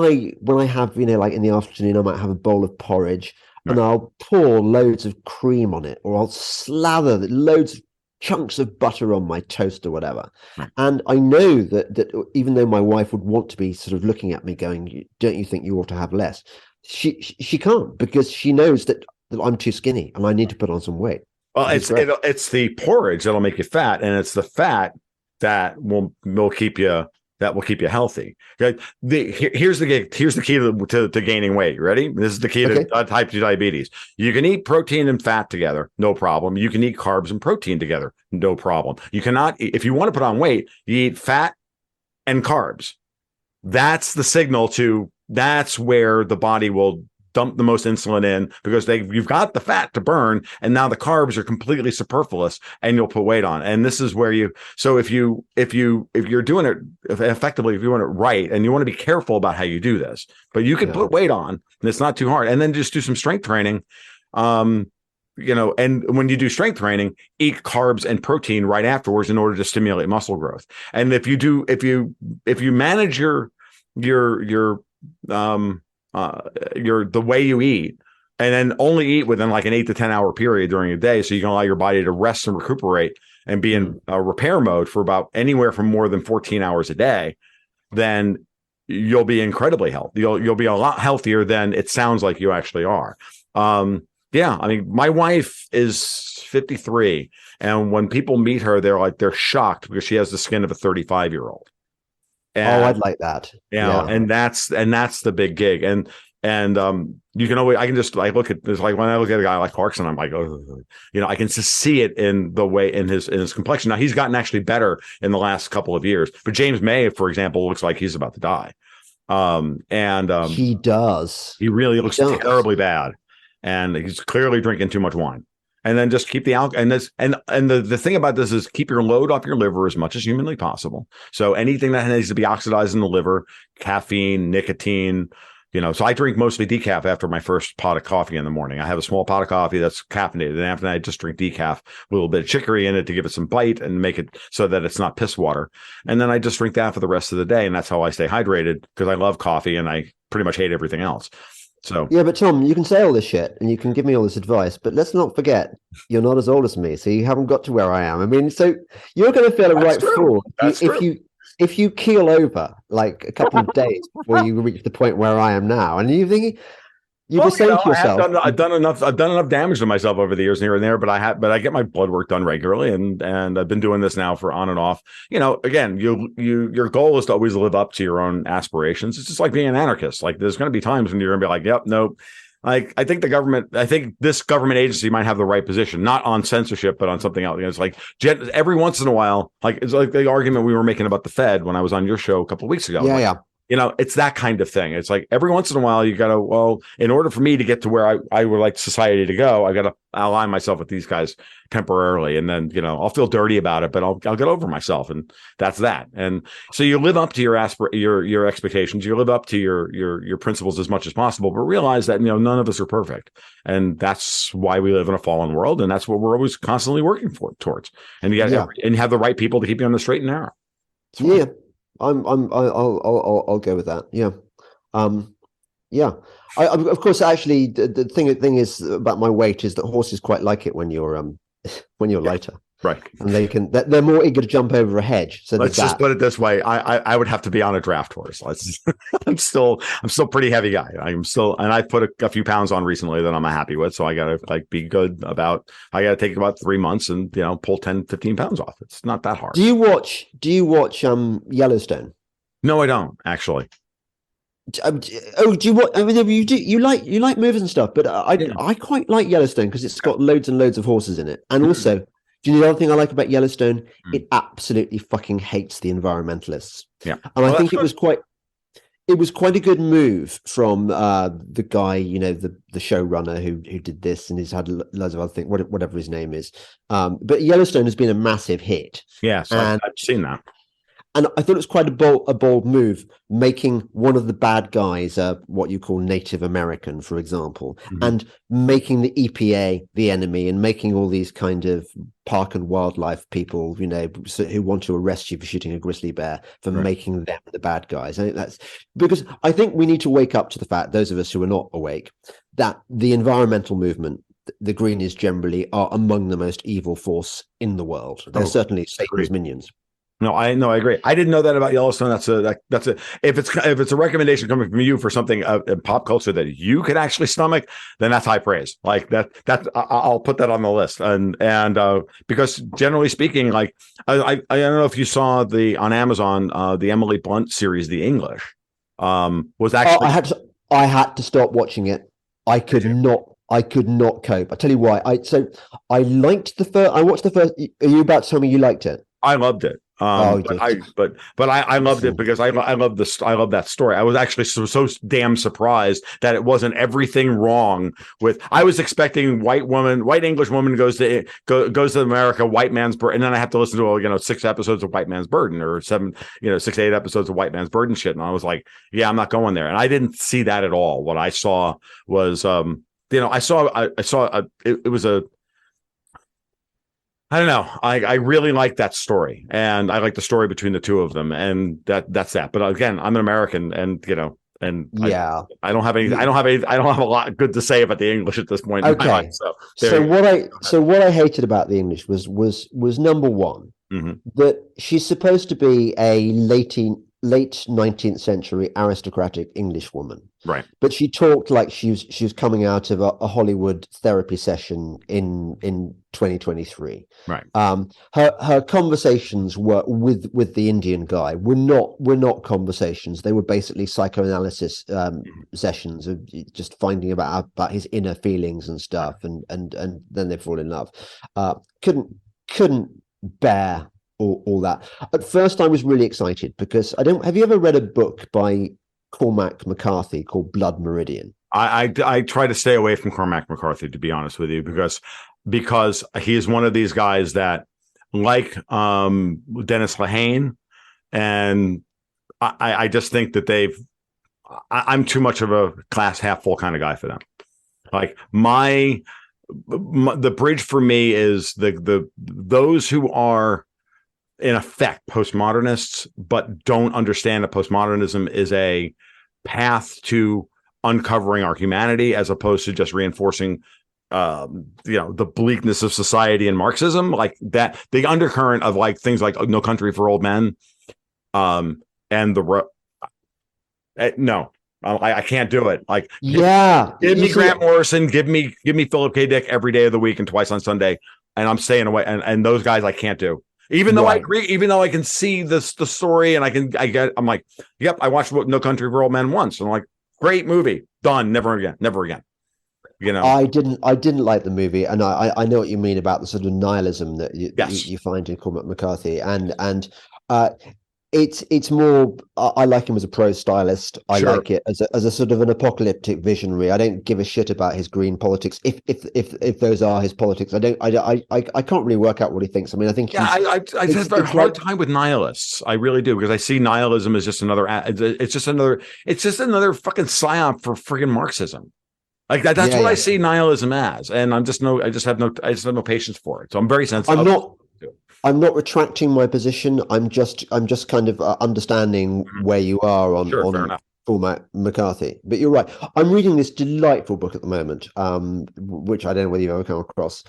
I have, like in the afternoon, I might have a bowl of porridge and I'll pour loads of cream on it, or I'll slather loads of chunks of butter on my toast or whatever. And I know that even though my wife would want to be sort of looking at me going, don't you think you ought to have less? She can't, because she knows that I'm too skinny and I need to put on some weight. Well, it's the porridge that'll make you fat, and it's the fat that will keep you healthy. Okay? Here's the key to gaining weight. Ready? This is the key to type 2 diabetes. You can eat protein and fat together, no problem. You can eat carbs and protein together, no problem. You cannot, if you want to put on weight, you eat fat and carbs. That's the signal that's where the body will dump the most insulin in, because you've got the fat to burn, and now the carbs are completely superfluous, and you'll put weight on. And this is where if you're doing it effectively, if you want it right, and you want to be careful about how you do this, but you can put weight on, and it's not too hard. And then just do some strength training. And when you do strength training, eat carbs and protein right afterwards in order to stimulate muscle growth. And if you manage the way you eat, and then only eat within like an 8 to 10 hour period during a day, so you can allow your body to rest and recuperate and be in repair mode for about anywhere from more than 14 hours a day, then you'll be incredibly healthy. You'll be a lot healthier than it sounds like you actually are. I mean, my wife is 53, and when people meet her, they're shocked because she has the skin of a 35-year-old. I'd like that. And that's the big gig. And you can always, I can just look at this, like when I look at a guy like Clarkson, I'm like, I can just see it in the way in his complexion. Now, he's gotten actually better in the last couple of years, but James May, for example, looks like he's about to die. He does. He really looks terribly bad, and he's clearly drinking too much wine. And then just keep the alcohol. And the thing about this is keep your load off your liver as much as humanly possible. So anything that needs to be oxidized in the liver, caffeine, nicotine, So I drink mostly decaf after my first pot of coffee in the morning. I have a small pot of coffee that's caffeinated, and after that, I just drink decaf with a little bit of chicory in it to give it some bite and make it so that it's not piss water. And then I just drink that for the rest of the day, and that's how I stay hydrated because I love coffee and I pretty much hate everything else. So yeah, but Tom, you can say all this shit and you can give me all this advice, but let's not forget you're not as old as me, so you haven't got to where I am. I mean, so you're going to feel a right fool if you keel over like a couple of days before you reach the point where I am now, and you think you're just saying to yourself, I've done enough damage to myself over the years here and there, but I get my blood work done regularly, and I've been doing this now for on and off. Again, your goal is to always live up to your own aspirations. It's just like being an anarchist. Like there's going to be times when you're going to be like, yep, nope. Like I think this government agency might have the right position, not on censorship, but on something else. It's like every once in a while, like it's like the argument we were making about the Fed when I was on your show a couple of weeks ago. Yeah. It's that kind of thing. It's like every once in a while you got to, in order for me to get to where I would like society to go, I got to align myself with these guys temporarily. And then, I'll feel dirty about it, but I'll get over myself. And that's that. And so you live up to your expectations. You live up to your principles as much as possible, but realize that, none of us are perfect. And that's why we live in a fallen world. And that's what we're always constantly working towards. And you have the right people to keep you on the straight and narrow. Yeah. I'll go with that. Yeah. Yeah. Of course, actually, the thing is about my weight is that horses quite like it when you're lighter, right? And they're more eager to jump over a hedge. So let's just put it this way: I would have to be on a draft horse. I'm still pretty heavy guy. And I put a few pounds on recently that I'm happy with. So I got to be good about. I got to take about 3 months and pull 10, 15 pounds off. It's not that hard. Do you watch Yellowstone? No, I don't actually. Do you what? I mean, you like movies and stuff, but I quite like Yellowstone because it's got loads and loads of horses in it, and also, do you know the other thing I like about Yellowstone? It absolutely fucking hates the environmentalists. Yeah, and I think it was quite a good move from the guy, the showrunner who did this, and he's had loads of other things, whatever his name is. But Yellowstone has been a massive hit. Yeah, so I've seen that. And I thought it was quite a bold move, making one of the bad guys what you call Native American, for example, and making the EPA the enemy, and making all these kind of park and wildlife people, who want to arrest you for shooting a grizzly bear, for making them the bad guys. I think that's because I think we need to wake up to the fact, those of us who are not awake, that the environmental movement, the Greenies generally, are among the most evil force in the world. They're certainly Satan's minions. No, I agree. I didn't know that about Yellowstone. That's a if it's a recommendation coming from you for something in pop culture that you could actually stomach, then that's high praise. Like that I'll put that on the list. And because generally speaking, like I don't know if you saw on Amazon the Emily Blunt series, The English, was actually I had to stop watching it. I could not cope. I tell you why. I liked the first. I watched the first. Are you about to tell me you liked it? I loved it. I loved it because I love that story. I was actually so damn surprised that it wasn't everything wrong with. I was expecting white English woman goes to America, white man's burden, and then I have to listen to 6 episodes of White Man's Burden, or 7, 6 to 8 episodes of White Man's Burden shit, and I was like, yeah, I'm not going there. And I didn't see that at all. What I saw was, it was a. I don't know. I really like that story, and I like the story between the two of them, and that's that. But again, I'm an American, and yeah, I don't have any. I don't have a lot good to say about the English at this point. Okay, so what I hated about the English was number one, that she's supposed to be a late 19th century aristocratic English woman. Right. But she talked like she was coming out of a Hollywood therapy session in 2023. Right. Her conversations were with the Indian guy were not conversations. They were basically psychoanalysis sessions of just finding about his inner feelings and stuff, and then they fall in love. Couldn't bear all that. At first I was really excited because have you ever read a book by Cormac McCarthy called Blood Meridian? I try to stay away from Cormac McCarthy, to be honest with you, because he is one of these guys that, like Dennis Lehane, and I just think that they've I'm too much of a glass half full kind of guy for them. Like the bridge for me is the those who are in effect postmodernists, but don't understand that postmodernism is a path to uncovering our humanity as opposed to just reinforcing the bleakness of society and Marxism, like that, the undercurrent of like things like No Country for Old Men, and no, I can't do it. Like, give me Grant Morrison, give me Philip K. Dick every day of the week and twice on Sunday, and I'm staying away. And those guys I can't do. Even though I agree, even though I can see the story and I'm like, yep, I watched No Country for Old Men once, and I'm like, great movie, done, never again. I didn't like the movie, and I know what you mean about the sort of nihilism that you find in Cormac McCarthy, and it's more, I like him as a prose stylist. I like it as a sort of an apocalyptic visionary. I don't give a shit about his green politics. If those are his politics, I can't really work out what he thinks. I mean, I think I have a hard time with nihilists. I really do, because I see nihilism as just another. It's just another fucking psyop for friggin' Marxism. Like that's what I see nihilism as, and I just have no patience for it. So I'm very sensitive. I'm not retracting my position. I'm just kind of understanding where you are on Cormac McCarthy. But you're right. I'm reading this delightful book at the moment, which I don't know whether you've ever come across,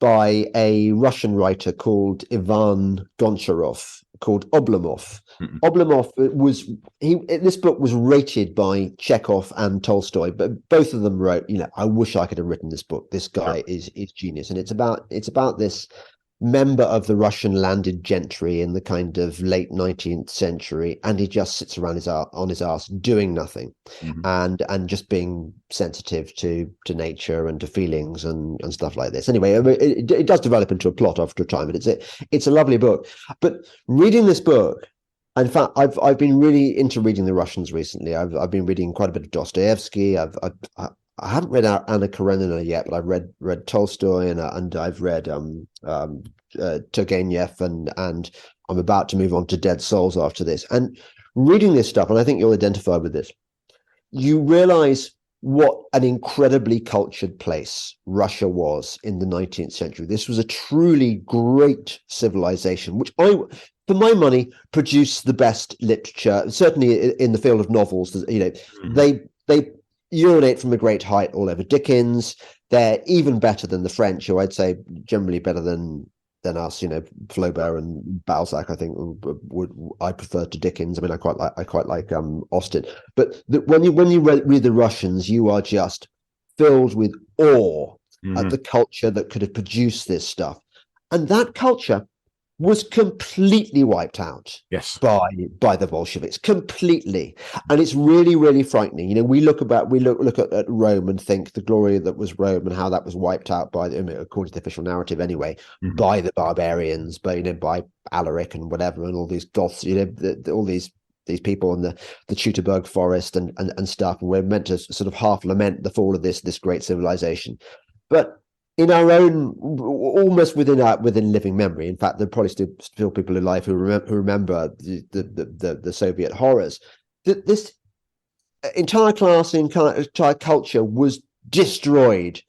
by a Russian writer called Ivan Goncharov, called Oblomov. Oblomov this book was rated by Chekhov and Tolstoy, but both of them wrote, I wish I could have written this book. This guy is genius. And it's about this member of the Russian landed gentry in the kind of late 19th century, and he just sits around on his ass doing nothing, and just being sensitive to nature and to feelings and stuff like this. Anyway, it does develop into a plot after a time, but it's a lovely book. But reading this book, in fact, I've been really into reading the Russians recently. I've been reading quite a bit of Dostoevsky. I haven't read Anna Karenina yet, but I've read Tolstoy and I've read Turgenev, and I'm about to move on to Dead Souls after this. And reading this stuff, and I think you'll identify with this, you realize what an incredibly cultured place Russia was in the 19th century. This was a truly great civilization, which for my money, produced the best literature, certainly in the field of novels. They urinate from a great height all over Dickens. They're even better than the French, or I'd say generally better than us. Flaubert and Balzac, I think, I prefer to Dickens. I mean, I quite like Austen. But when you read the Russians, you are just filled with awe at the culture that could have produced this stuff, and that culture was completely wiped out by the Bolsheviks, completely. And it's really, really frightening. We look at Rome and think the glory that was Rome and how that was wiped out according to the official narrative anyway, by the barbarians, by Alaric and whatever, and all these Goths, all these people in the Teutoburg forest and stuff. And we're meant to sort of half lament the fall of this great civilization. But in our own, almost within living memory. In fact, there are probably still people alive who remember the Soviet horrors. This entire class, entire culture was destroyed.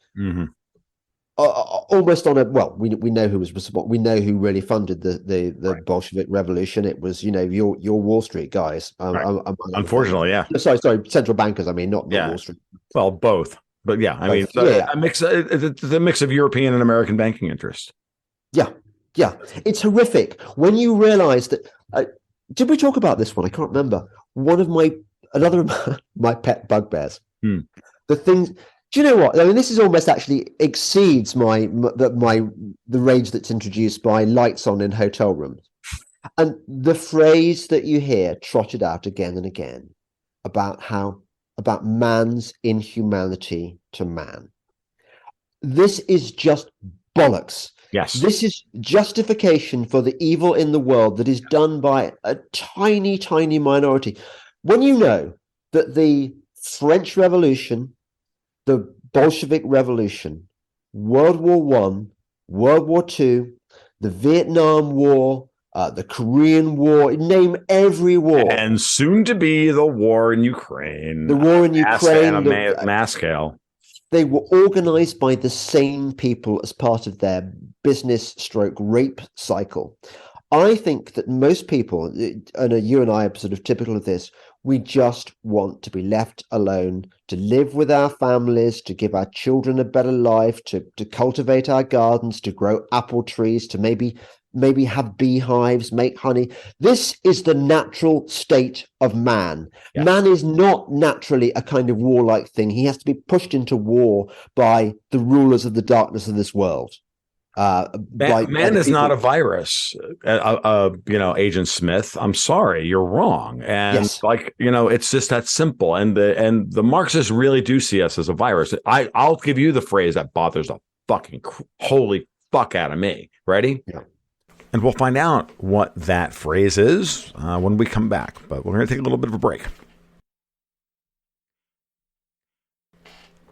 Almost on we know who was responsible. We know who really funded the Bolshevik revolution. It was your Wall Street guys. Unfortunately, yeah. Sorry, central bankers. I mean, not Wall Street. Well, both. But yeah, I mean, a mix. It's a mix of European and American banking interests. Yeah, it's horrific when you realize that. Did we talk about this one? I can't remember. Another of my pet bugbears. The things. Do you know what? I mean, this is almost actually exceeds the rage that's introduced by lights on in hotel rooms, and the phrase that you hear trotted out again and again about man's inhumanity to man. This is just bollocks. Yes. This is justification for the evil in the world that is done by a tiny, tiny minority. When you know that the French Revolution, the Bolshevik Revolution, World War I, World War II, the Vietnam War, the Korean War, name every war. And soon to be the war in Ukraine. The war in Ukraine. On a mass scale. They were organized by the same people as part of their business stroke rape cycle. I think that most people, and you and I are sort of typical of this, we just want to be left alone, to live with our families, to give our children a better life, to cultivate our gardens, to grow apple trees, to maybe have beehives, make honey. This is the natural state of man. Yes. Man is not naturally a kind of warlike thing. He has to be pushed into war by the rulers of the darkness of this world. Man is not a virus, Agent Smith. I'm sorry, you're wrong. And yes. It's just that simple. And the Marxists really do see us as a virus. I'll give you the phrase that bothers the fucking holy fuck out of me. Ready? Yeah. And we'll find out what that phrase is when we come back. But we're going to take a little bit of a break.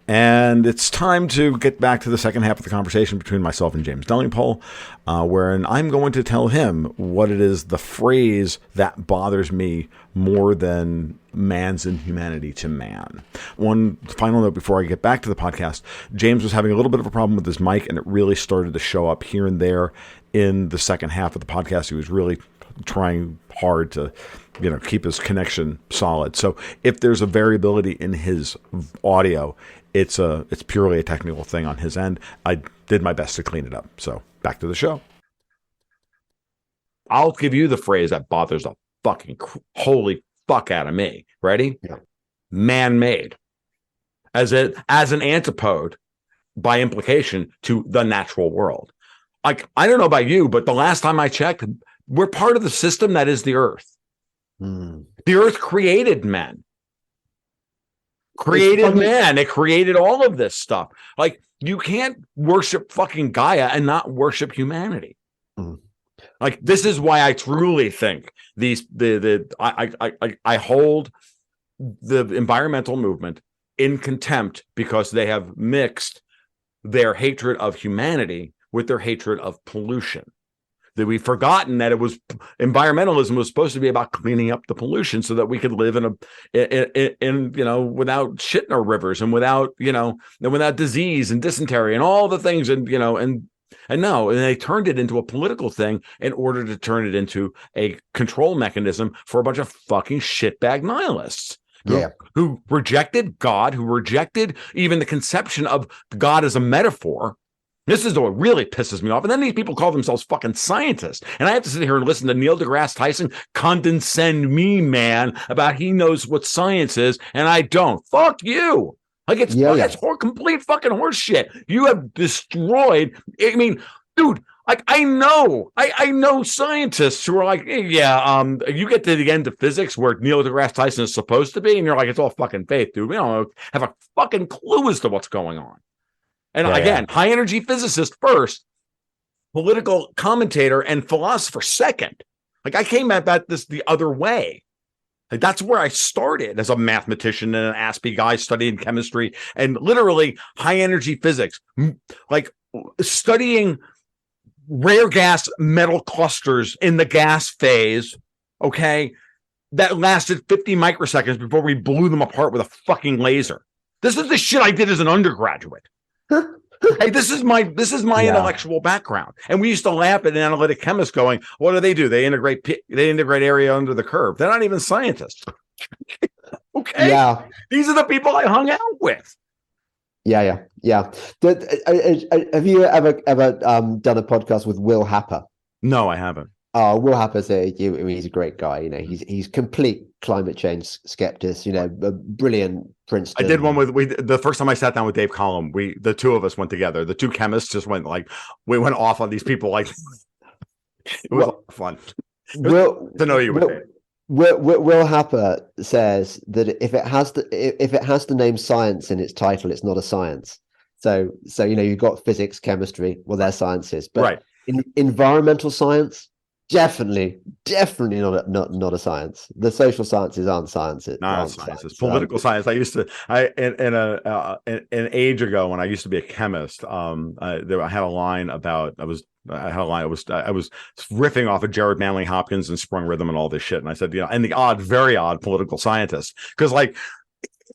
And it's time to get back to the second half of the conversation between myself and James Delingpole, wherein I'm going to tell him what it is, the phrase that bothers me more than man's inhumanity to man. One final note before I get back to the podcast, James was having a little bit of a problem with his mic, and it really started to show up here and there in the second half of the podcast. He was really trying hard to keep his connection solid. So if there's a variability in his audio, it's purely a technical thing on his end. I did my best to clean it up. So back to the show. I'll give you the phrase that bothers the fucking holy fuck out of me. Ready? Yeah. Man-made. As an antipode, by implication, to the natural world. Like, I don't know about you, but the last time I checked, we're part of the system that is the earth. Mm. The earth created men. Created man. It created all of this stuff. Like, you can't worship fucking Gaia and not worship humanity. Mm. Like, this is why I truly think I hold the environmental movement in contempt, because they have mixed their hatred of humanity with their hatred of pollution. That we've forgotten that environmentalism was supposed to be about cleaning up the pollution so that we could live in without shit in our rivers and without disease and dysentery and all the things and they turned it into a political thing in order to turn it into a control mechanism for a bunch of fucking shitbag nihilists. Who rejected God, who rejected even the conception of God as a metaphor. This is what really pisses me off. And then these people call themselves fucking scientists. And I have to sit here and listen to Neil deGrasse Tyson condescend me, man, about he knows what science is, and I don't. Fuck you. Like, it's complete fucking horse shit. You have destroyed. I mean, dude, like, I know scientists who are like, you get to the end of physics where Neil deGrasse Tyson is supposed to be, and you're like, it's all fucking faith, dude. We don't have a fucking clue as to what's going on. And high energy physicist first, political commentator and philosopher second. Like, I came at this the other way. Like, that's where I started as a mathematician and an Aspie guy studying chemistry and literally high energy physics, like studying rare gas metal clusters in the gas phase. Okay. That lasted 50 microseconds before we blew them apart with a fucking laser. This is the shit I did as an undergraduate. Hey, this is my intellectual background, and we used to laugh at analytic chemists going, "What do? They integrate area under the curve. They're not even scientists." Okay, yeah, these are the people I hung out with. Yeah. Have you ever done a podcast with Will Happer? No, I haven't. Oh, Will Happer's he's a great guy. He's complete climate change skeptic. A brilliant Princeton. I did one with the first time I sat down with Dave Collum. The two of us went together. The two chemists just went we went off on these people. Like, it was fun. To know you. Will Happer says that if it has the name science in its title, it's not a science. So you've got physics, chemistry. Well, they're sciences, but right. In environmental science definitely not a science. The social sciences aren't sciences. Not sciences, political science. I used to, in an age ago when I used to be a chemist, I had a line about, I was riffing off of Jared Manley Hopkins and Sprung Rhythm and all this shit. And I said, and the very odd political scientists, because like,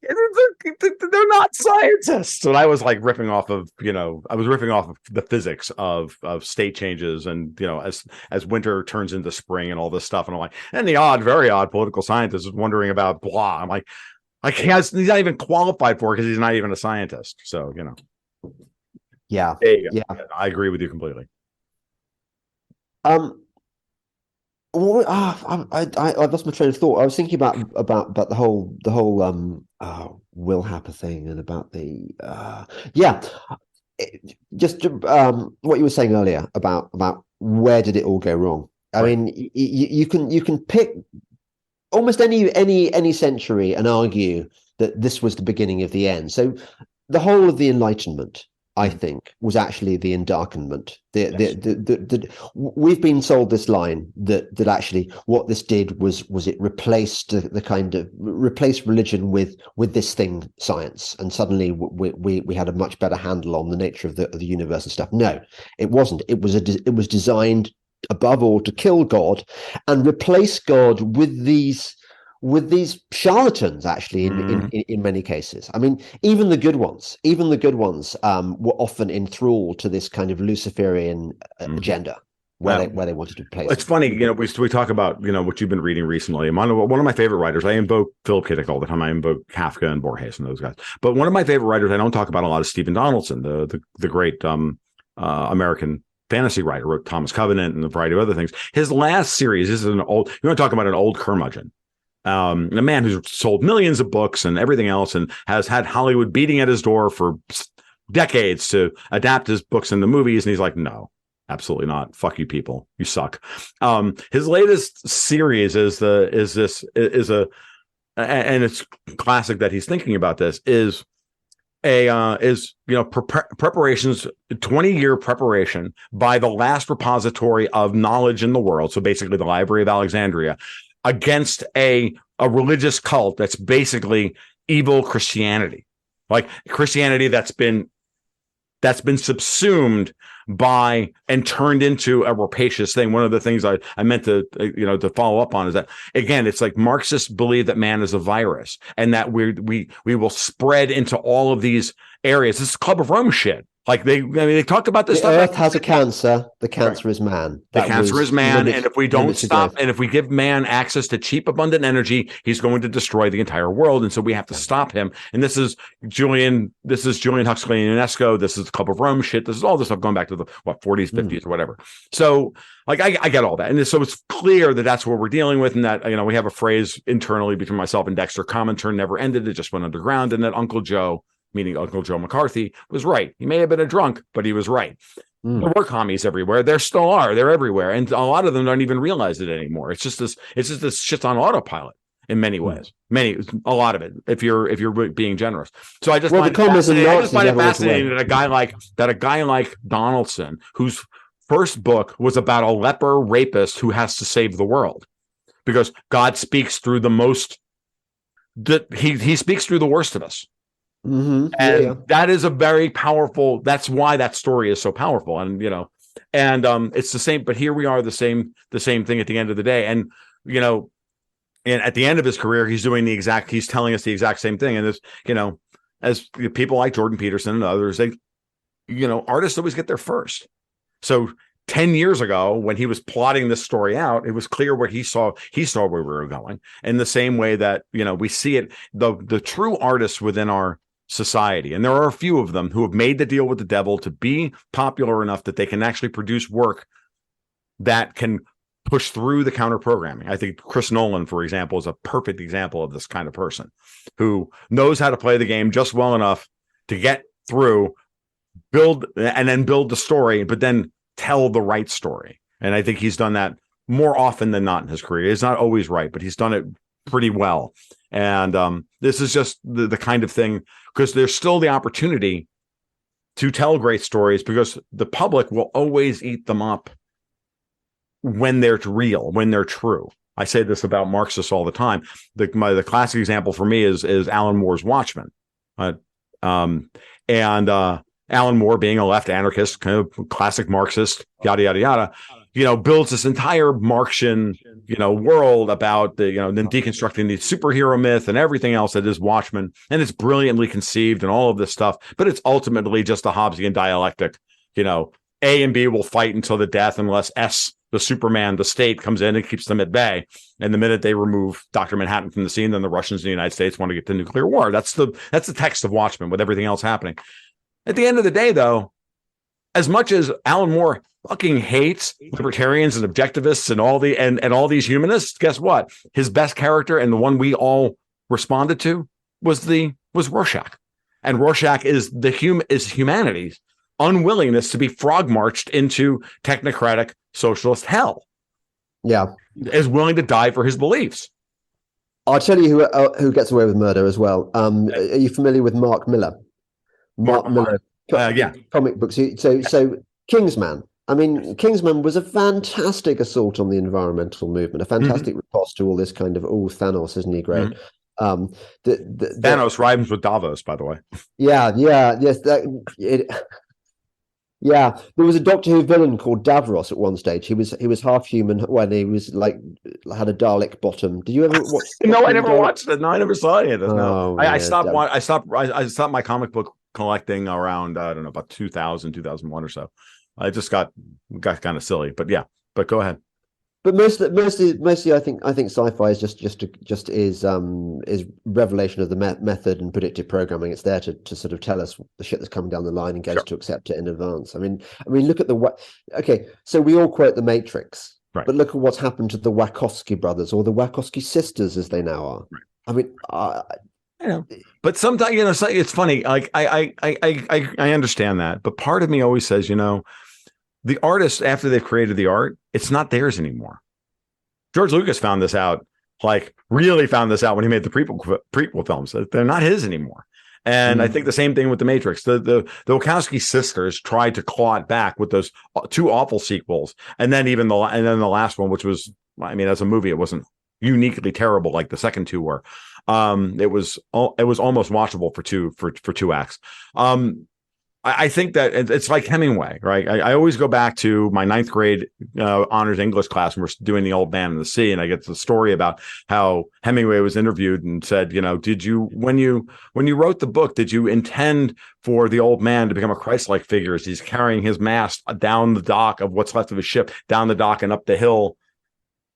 they're not scientists. And I was like ripping off of, I was ripping off of the physics of state changes and, as winter turns into spring and all this stuff. And I'm like, and the very odd political scientist is wondering about blah. I'm like he's not even qualified for it because he's not even a scientist. So, Yeah. Yeah. I agree with you completely. Well, I lost my train of thought. I was thinking about the whole Will Happer thing and about the just what you were saying earlier about where did it all go wrong. I mean, you can pick almost any century and argue that this was the beginning of the end. So the whole of the Enlightenment, I think, was actually the endarkenment. We've been sold this line that actually what this did was it replaced replaced religion with this thing, science, and suddenly we had a much better handle on the nature of the universe and stuff. No, it wasn't. It was designed above all to kill God and replace God with these charlatans, actually, in many cases. I mean, even the good ones were often enthralled to this kind of Luciferian agenda where they wanted to replace. It's funny, we talk about what you've been reading recently. One of my favorite writers, I invoke Philip K. Dick all the time. I invoke Kafka and Borges and those guys. But one of my favorite writers I don't talk about a lot is Stephen Donaldson, the great American fantasy writer, wrote Thomas Covenant and a variety of other things. His last series, this is you want to talk about an old curmudgeon. A man who's sold millions of books and everything else and has had Hollywood beating at his door for decades to adapt his books into movies. And he's like, no, absolutely not. Fuck you people. You suck. His latest series and it's classic that he's thinking about this, is preparations, 20-year preparation by the last repository of knowledge in the world. So basically the Library of Alexandria, against a religious cult that's basically evil Christianity, like Christianity that's been subsumed by and turned into a rapacious thing. One of the things I meant to follow up on is that, again, it's like Marxists believe that man is a virus and that we will spread into all of these areas. This is Club of Rome shit. Like they talk about this the stuff. Earth has a cancer. The cancer is man. The cancer is man, and if we don't stop, and if we give man access to cheap, abundant energy, he's going to destroy the entire world. And so we have to stop him. And this is Julian Huxley and UNESCO. This is Club of Rome shit. This is all this stuff going back to the 40s, 50s, or whatever. So like I get all that, and so it's clear that that's what we're dealing with, and that we have a phrase internally between myself and Dexter: "Comintern never ended; it just went underground." And that Uncle Joe, meaning Uncle Joe McCarthy, was right. He may have been a drunk, but he was right. There were commies everywhere. There still are. They're everywhere. And a lot of them don't even realize it anymore. It's just this shit's on autopilot in many ways. A lot of it, if you're being generous. So I just find it fascinating that a guy like Donaldson, whose first book was about a leper rapist who has to save the world because God speaks through he speaks through the worst of us. Mm-hmm. And that is a very powerful. That's why that story is so powerful. And it's the same. But here we are, the same thing at the end of the day. And and at the end of his career, he's telling us the exact same thing. And this, as people like Jordan Peterson and others, artists always get there first. So 10 years ago, when he was plotting this story out, it was clear where he saw where we were going. In the same way that we see it, the true artists within our society, and there are a few of them who have made the deal with the devil to be popular enough that they can actually produce work that can push through the counter programming. I think Chris Nolan, for example, is a perfect example of this kind of person who knows how to play the game just well enough to get through, build the story, but then tell the right story. And I think he's done that more often than not in his career. It's not always right, but he's done it pretty well. And this is just the kind of thing, because there's still the opportunity to tell great stories, because the public will always eat them up when they're real, when they're true. I say this about Marxists all the time. The classic example for me is Alan Moore's Watchmen. And Alan Moore, being a left anarchist, kind of classic Marxist, yada, yada, yada, builds this entire Marxian, world about then deconstructing the superhero myth and everything else that is Watchmen. And it's brilliantly conceived and all of this stuff, but it's ultimately just a Hobbesian dialectic. A and B will fight until the death unless S, the Superman, the state, comes in and keeps them at bay. And the minute they remove Dr. Manhattan from the scene, then the Russians and the United States want to get to nuclear war. That's the text of Watchmen with everything else happening. At the end of the day, though, as much as Alan Moore fucking hates libertarians and objectivists and all these humanists, guess what? His best character, and the one we all responded to, was Rorschach. And Rorschach is humanity's unwillingness to be frog marched into technocratic socialist hell. Yeah, is willing to die for his beliefs. I'll tell you who gets away with murder as well. Are you familiar with Mark Miller? Mark Miller, yeah, comic books. So Kingsman. I mean, Kingsman was a fantastic assault on the environmental movement, a fantastic riposte to all this kind of, Thanos, isn't he great? Thanos rhymes with Davos, by the way. Yeah, yes. Yeah, there was a Doctor Who villain called Davros at one stage. He was half human when he was had a Dalek bottom. Did you ever watch? No, I never watched it. No, I never saw any of this. No, I stopped. I stopped my comic book collecting around, I don't know, about 2000, 2001 or so. I just got kind of silly, but yeah. But go ahead. But mostly, I think sci-fi is just is revelation of the method and predictive programming. It's there to sort of tell us the shit that's coming down the line and get us to accept it in advance. I mean, look at okay. So we all quote The Matrix, right? But look at what's happened to the Wachowski brothers or the Wachowski sisters, as they now are. Right. I mean, I know, but sometimes it's funny. Like I understand that, but part of me always says, the artists, after they've created the art, it's not theirs anymore. George Lucas found this out, really found this out when he made the prequel films. They're not his anymore. And I think the same thing with The Matrix. The Wachowski sisters tried to claw it back with those two awful sequels. And then the last one, which was, as a movie, it wasn't uniquely terrible like the second two were. It was almost watchable for two acts. I think that it's like Hemingway, right? I always go back to my ninth grade honors English class when we're doing The Old Man and the Sea, and I get the story about how Hemingway was interviewed and said, did you, when you wrote the book, did you intend for the old man to become a Christ-like figure as he's carrying his mast down the dock of what's left of his ship, down the dock and up the hill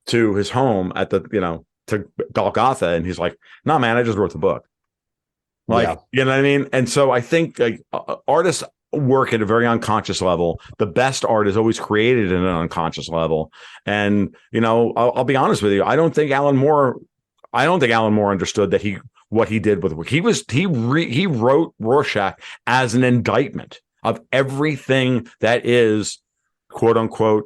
to his home at to Golgotha? And he's like, no, man, I just wrote the book. You know what I mean? And so I think artists work at a very unconscious level. The best art is always created at an unconscious level. And, I'll be honest with you. I don't think Alan Moore understood that what he did with he wrote Rorschach as an indictment of everything that is, quote unquote,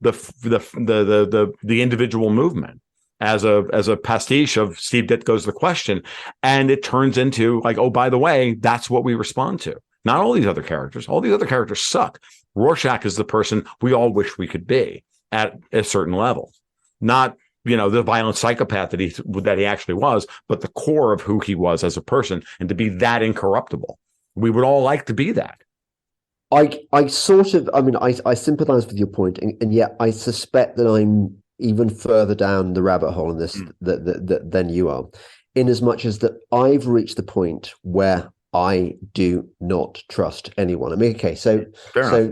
the individual movement. As a pastiche of Steve Ditko's The Question, and it turns into oh, by the way, that's what we respond to. Not all these other characters. All these other characters suck. Rorschach is the person we all wish we could be at a certain level. Not the violent psychopath that he actually was, but the core of who he was as a person, and to be that incorruptible. We would all like to be that. I sort of, I sympathize with your point, and yet I suspect that I'm even further down the rabbit hole in this than you are, in as much as that I've reached the point where I do not trust anyone. Okay, so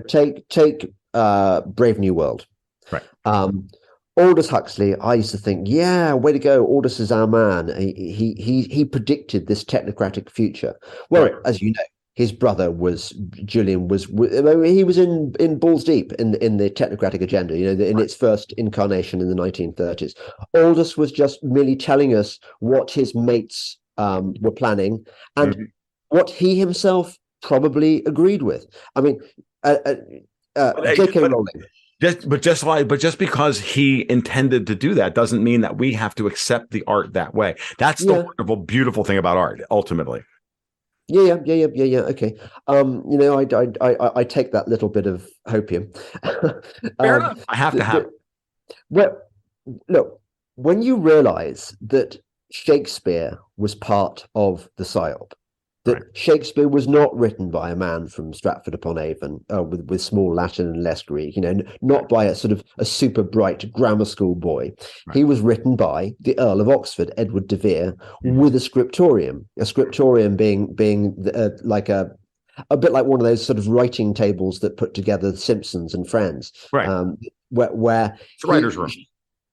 take Brave New World, right? Aldous Huxley, I used to think, yeah, way to go, Aldous is our man. He predicted this technocratic future. Well, right. As you know, his brother Julian was in balls deep in the technocratic agenda, in its first incarnation in the 1930s. Aldous was just merely telling us what his mates were planning and what he himself probably agreed with. J.K. Rowling. Just because he intended to do that doesn't mean that we have to accept the art that way. That's the wonderful, beautiful thing about art, ultimately. Yeah. Okay. I take that little bit of hopium. Fair enough. I have to have it. Well, look, when you realize that Shakespeare was part of the psyop, that Right. Shakespeare was not written by a man from Stratford upon Avon with small Latin and less Greek, not by a sort of a super bright grammar school boy. Right. He was written by the Earl of Oxford, Edward de Vere, Mm-hmm. with a scriptorium being like a bit like one of those sort of writing tables that put together The Simpsons and Friends, Right. where It's a writer's room.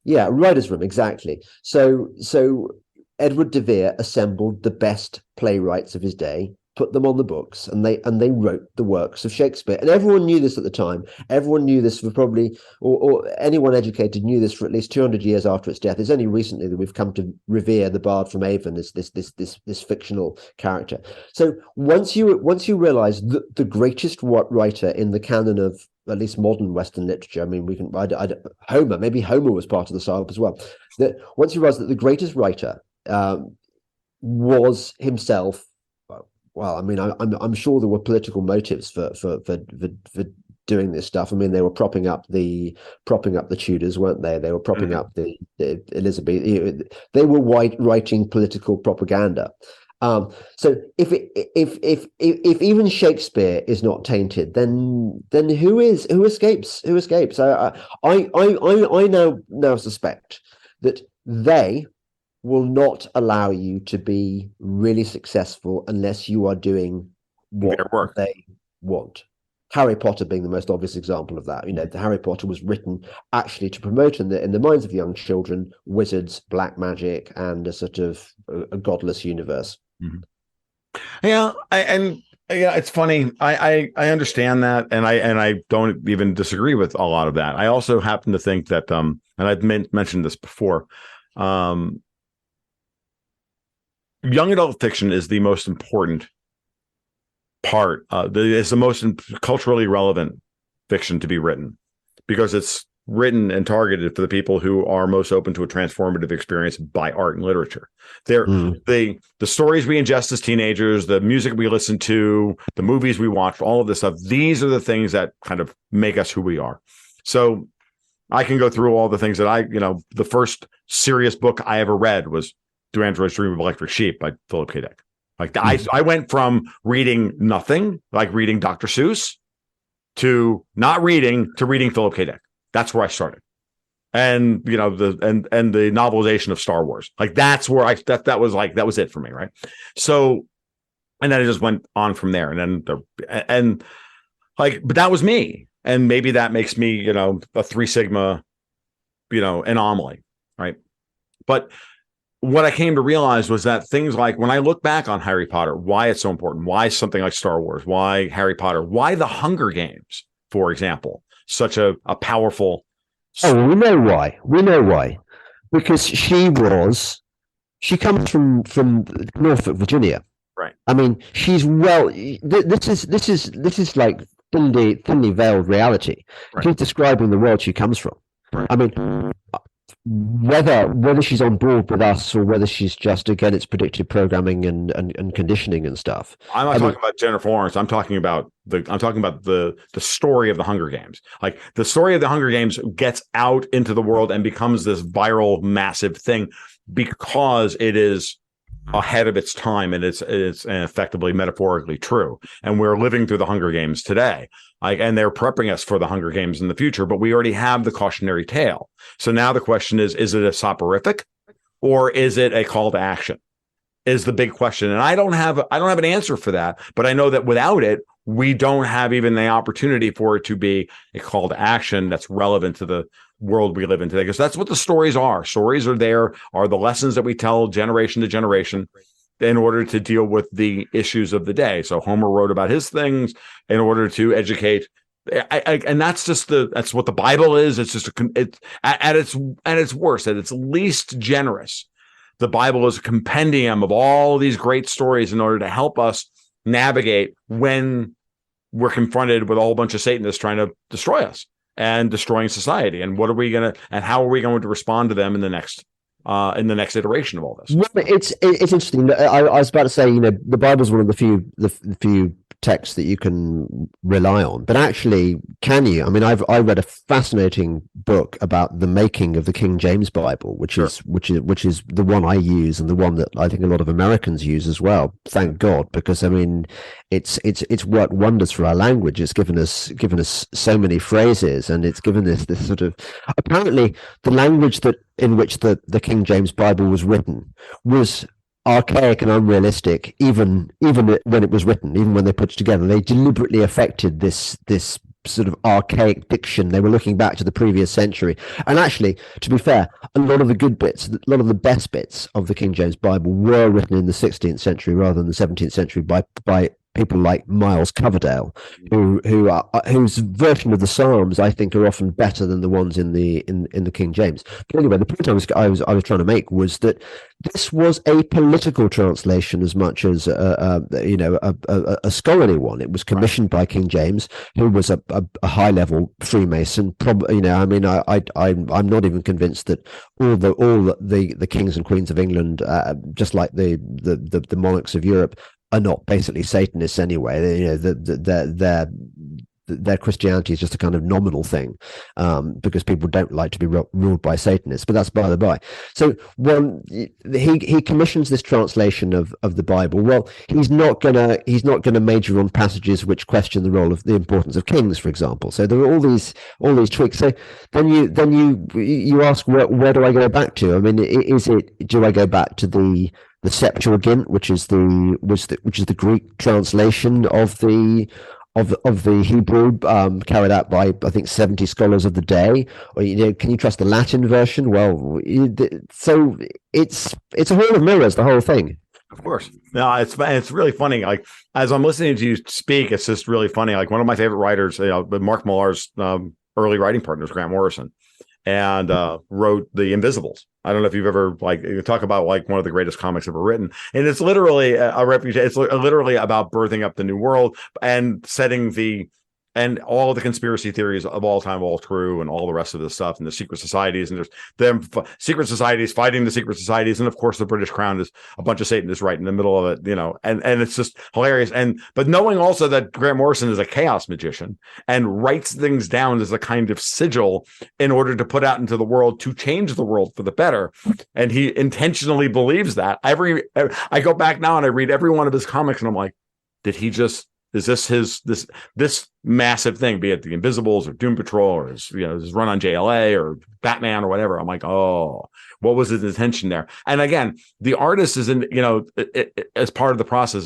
yeah, writer's room, exactly. So Edward de Vere assembled the best playwrights of his day, put them on the books, and they wrote the works of Shakespeare. And everyone knew this at the time. Everyone knew this for probably, or anyone educated knew this for at least 200 years after its death. It's only recently that we've come to revere the Bard from Avon as this fictional character. So once you realize that the greatest writer in the canon of at least modern Western literature. I mean, we can Homer. Maybe Homer was part of the psyop as well. That once you realize that the greatest writer was himself. Well, I mean, I'm sure there were political motives for doing this stuff. I mean, they were propping up the Tudors, weren't they? They were propping up the Elizabeth. They were writing political propaganda. So if even Shakespeare is not tainted, then who escapes? Who escapes? I now suspect that they will not allow you to be really successful unless you are doing what they want. Harry Potter being the most obvious example of that. The Harry Potter was written actually to promote in the minds of young children wizards, black magic, and a sort of a godless universe. Mm-hmm. Yeah, it's funny. I understand that, and I don't even disagree with a lot of that. I also happen to think that, and I've mentioned this before, young adult fiction is the most important part. It's the most culturally relevant fiction to be written because it's written and targeted for the people who are most open to a transformative experience by art and literature. The stories we ingest as teenagers, the music we listen to, the movies we watch, all of this stuff, these are the things that kind of make us who we are. So I can go through all the things that the first serious book I ever read was Do Androids Dream of Electric Sheep by Philip K. Dick. I went from reading nothing, like reading Dr. Seuss, to not reading to reading Philip K. Dick. That's where I started. And the novelization of Star Wars. That's where that was it for me, right? So, and then it just went on from there. But that was me. And maybe that makes me, a 3 Sigma, anomaly, right? But what I came to realize was that things like when I look back on Harry Potter, why it's so important, why something like Star Wars, why Harry Potter, why the Hunger Games, for example, such a powerful. Oh, we know why. Because she comes from Norfolk, Virginia. Right. I mean, she's this is like thinly veiled reality. Right. She's describing the world she comes from. Right. I mean, whether she's on board with us or whether she's just, again, it's predictive programming and conditioning and stuff. I'm not talking about Jennifer Lawrence. I'm talking about the story of the Hunger Games. Like the story of the Hunger Games gets out into the world and becomes this viral, massive thing because it is ahead of its time and it's effectively metaphorically true. And we're living through the Hunger Games today. And they're prepping us for the Hunger Games in the future, but we already have the cautionary tale. So now the question is it a soporific or is it a call to action? Is the big question. And I don't have an answer for that, but I know that without it, we don't have even the opportunity for it to be a call to action that's relevant to the world we live in today. Because that's what the stories are. Stories are the lessons that we tell generation to generation in order to deal with the issues of the day. So Homer wrote about his things in order to educate. And that's what the Bible is. It's just at its worst, at its least generous. The Bible is a compendium of all these great stories in order to help us navigate when we're confronted with a whole bunch of Satanists trying to destroy us and destroying society. And how are we going to respond to them in the next iteration of all this? Well, it's interesting. I was about to say, the Bible is one of the few text that you can rely on. But actually, can you? I mean, I read a fascinating book about the making of the King James Bible, which Sure. is the one I use and the one that I think a lot of Americans use as well. Thank God, because I mean, it's worked wonders for our language. It's given us so many phrases, and it's given this sort of, apparently the language that in which the King James Bible was written was archaic and unrealistic, even when it was written, even when they put it together. They deliberately affected this sort of archaic diction. They were looking back to the previous century. And actually, to be fair, a lot of the good bits, a lot of the best bits of the King James Bible were written in the 16th century rather than the 17th century by people like Miles Coverdale, whose version of the Psalms I think are often better than the ones in the King James. But anyway, the point I was trying to make was that this was a political translation as much as a scholarly one. It was commissioned by King James, who was a high level Freemason. Probably, I'm not even convinced that all the kings and queens of England, just like the monarchs of Europe, are not basically Satanists anyway. Their Christianity is just a kind of nominal thing, because people don't like to be ruled by Satanists. But that's by the by. So when he commissions this translation of the Bible, well, he's not gonna major on passages which question the importance of kings, for example. So there are all these tweaks. So then you ask, where do I go back to? I mean, do I go back to the Septuagint, which is the Greek translation of the Hebrew, carried out by I think 70 scholars of the day? Or can you trust the Latin version? Well, so it's a hall of mirrors, the whole thing. Of course. No, it's really funny. Like, as I'm listening to you speak, it's just really funny. Like, one of my favorite writers, Mark Millar's early writing partners, Grant Morrison, and wrote The Invisibles. I don't know if you've ever talk about one of the greatest comics ever written, and it's literally a reputation. It's literally about birthing up the new world and setting and all the conspiracy theories of all time, all true, and all the rest of this stuff, and the secret societies, and there's them secret societies fighting the secret societies, and of course the British Crown is a bunch of Satanists right in the middle of it, and it's just hilarious. But knowing also that Grant Morrison is a chaos magician and writes things down as a kind of sigil in order to put out into the world to change the world for the better, and he intentionally believes that. I go back now and I read every one of his comics, and I'm like, did he just? Is this massive thing, be it the Invisibles or Doom Patrol or his run on JLA or Batman or whatever? I'm like, oh, what was his intention there? And again, the artist is as part of the process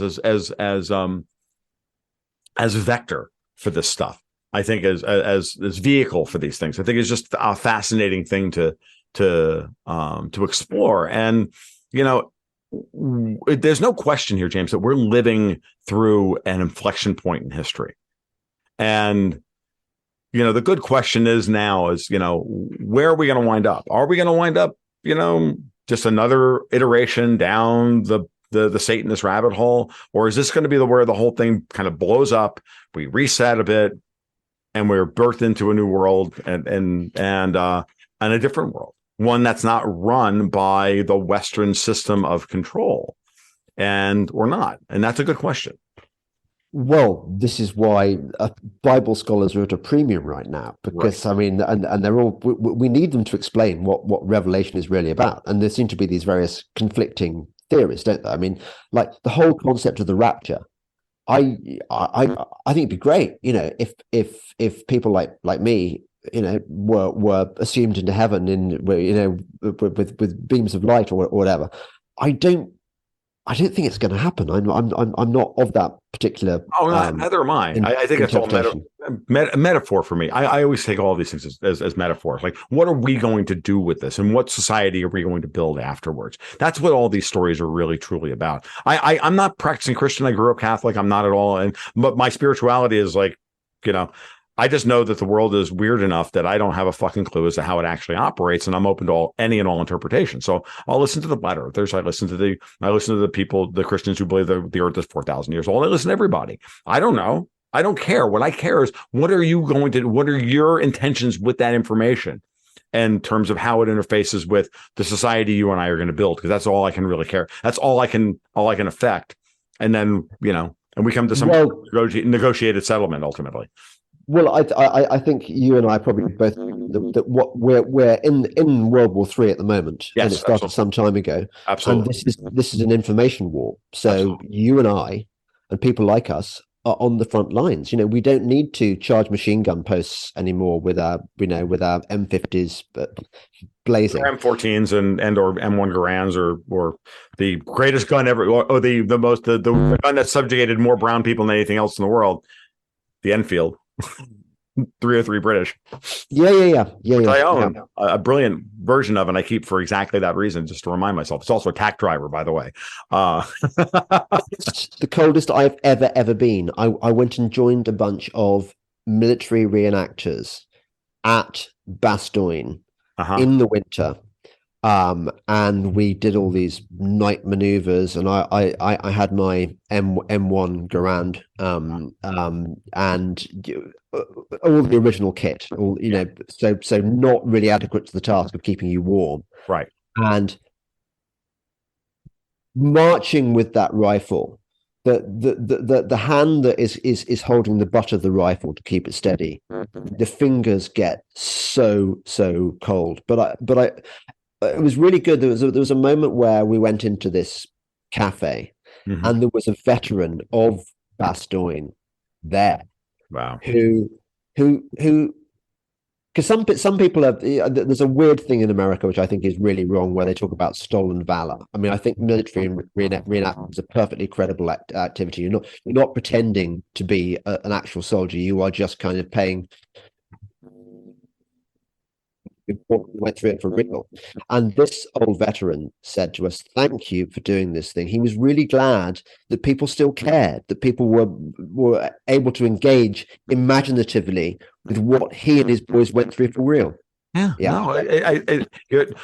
as vector for this stuff. I think as vehicle for these things. I think it's just a fascinating thing to explore. And there's no question here, James, that we're living through an inflection point in history. And, the good question is now where are we going to wind up? Are we going to wind up, just another iteration down the Satanist rabbit hole? Or is this going to be where the whole thing kind of blows up? We reset a bit and we're birthed into a new world and a different world. One that's not run by the Western system of control, or not. And that's a good question. Well, this is why Bible scholars are at a premium right now, because right. I mean, and they're all, we need them to explain what Revelation is really about. And there seem to be these various conflicting theories, don't there? I mean, like the whole concept of the rapture, I think it'd be great, if people like me, were assumed into heaven with beams of light or whatever. I don't think it's going to happen. I'm not of that particular. Oh, neither am I. I think it's all metaphor for me. I always take all these things as metaphors. Like, what are we going to do with this, and what society are we going to build afterwards? That's what all these stories are really truly about. I'm not practicing Christian. I grew up Catholic. I'm not at all, but my spirituality is I just know that the world is weird enough that I don't have a fucking clue as to how it actually operates, and I'm open to any and all interpretation. So I'll listen to the flat earthers. I listen to the people, the Christians who believe the earth is 4,000 years old. I listen to everybody. I don't know. I don't care. What I care is what are your intentions with that information in terms of how it interfaces with the society you and I are going to build? Because that's all I can really care. That's all I can affect. And then, and we come to some Well, negotiated settlement ultimately. well, I think you and I probably both that what we're in World War III at the moment, and it Yes, started some time ago, and absolutely, this is an information war. So absolutely. you and I and people like us are on the front lines. We don't need to charge machine gun posts anymore with our M50s blazing. M14s and or M1 Garands or the greatest gun ever, or the gun that subjugated more brown people than anything else in the world, the Enfield. 303 British. Which I own a brilliant version of, and I keep for exactly that reason, just to remind myself. It's also a tack driver, by the way. It's the coldest I've ever been. I went and joined a bunch of military reenactors at Bastogne in the winter. And we did all these night maneuvers, and I had my M1 Garand, and all the original kit, so not really adequate to the task of keeping you warm. Right. And marching with that rifle, the hand that is holding the butt of the rifle to keep it steady, the fingers get so cold. But I it was really good. There was a moment where we went into this cafe, and there was a veteran of Bastogne there. Wow. Who because some people have, there's a weird thing in America which I think is really wrong, where they talk about stolen valor. I mean, I think military reenactment is a perfectly credible activity. You're not pretending to be an actual soldier. You are just kind of paying. Went through it for real. And this old veteran said to us, "Thank you for doing this thing." He was really glad that people still cared, that people were able to engage imaginatively with what he and his boys went through for real. Yeah. No,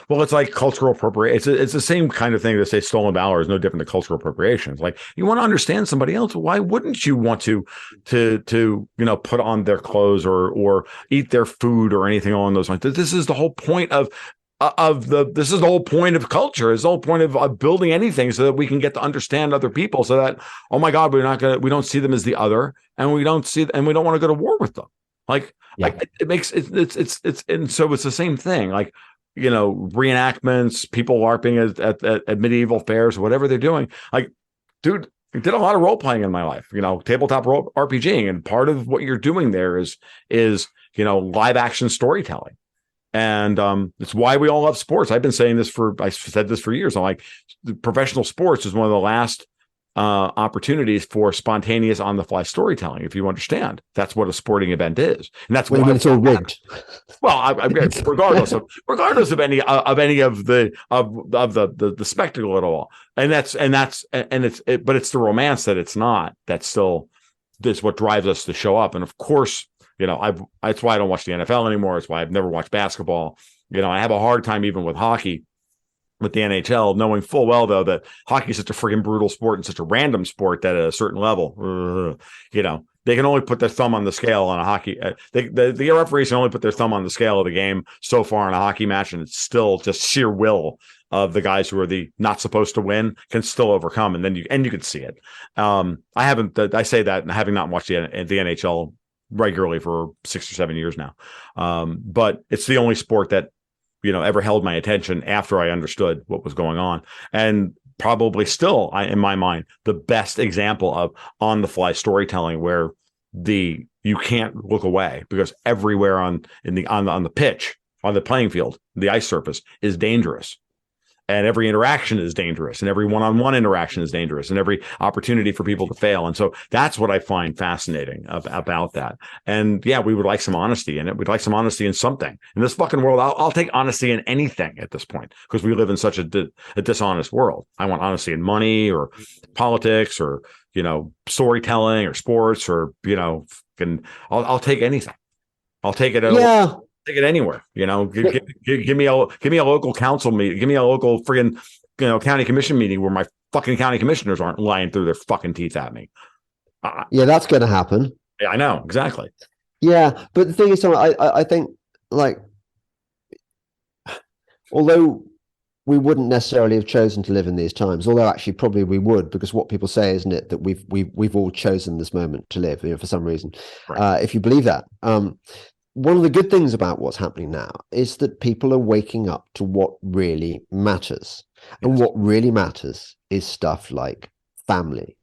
well, it's like cultural appropriation. It's the same kind of thing to say stolen valor is no different than cultural appropriation. It's like, you want to understand somebody else. Why wouldn't you want to put on their clothes or eat their food or anything along those lines? This is the whole point this is the whole point of culture. It's the whole point of building anything, so that we can get to understand other people, so that, oh my God, we don't see them as the other, and we don't want to go to war with them. It makes it's and so it's the same thing. Like, reenactments, people LARPing at medieval fairs, whatever they're doing. Like, dude, I did a lot of role playing in my life, tabletop role RPGing, and part of what you're doing there is live action storytelling. And it's why we all love sports. I've said this for years. I'm like, professional sports is one of the last opportunities for spontaneous on-the-fly storytelling. If you understand, that's what a sporting event is, and that's when it's all rigged. Well, regardless of any of the spectacle at all, but it's the romance that it's not. That's what drives us to show up. And of course, that's why I don't watch the NFL anymore. It's why I've never watched basketball. I have a hard time even with hockey, with the NHL, knowing full well, though, that hockey is such a freaking brutal sport and such a random sport that at a certain level, they can only put their thumb on the scale on a hockey. The referees can only put their thumb on the scale of the game so far in a hockey match, and it's still just sheer will of the guys who are the not supposed to win can still overcome, and then you can see it. I say that, and having not watched the NHL regularly for 6 or 7 years now, but it's the only sport that ever held my attention after I understood what was going on. And probably still, in my mind, the best example of on-the-fly storytelling, where you can't look away, because everywhere on the pitch, on the playing field, the ice surface is dangerous. And every interaction is dangerous, and every one-on-one interaction is dangerous, and every opportunity for people to fail. And so that's what I find fascinating about that. And yeah, we would like some honesty in it. We'd like some honesty in something. In this fucking world, I'll take honesty in anything at this point, because we live in such a dishonest world. I want honesty in money, or politics, or storytelling, or sports, or I'll take anything. I'll take it. Yeah. Take it anywhere, give me a local council meeting, give me a local friggin' county commission meeting where my fucking county commissioners aren't lying through their fucking teeth at me. Yeah, that's going to happen. Yeah, I know, exactly. Yeah, but the thing is, I think, like, although we wouldn't necessarily have chosen to live in these times, although actually probably we would, because what people say, isn't it, that we've all chosen this moment to live, for some reason. Right. If you believe that, one of the good things about what's happening now is that people are waking up to what really matters, and Yes. what really matters is stuff like family,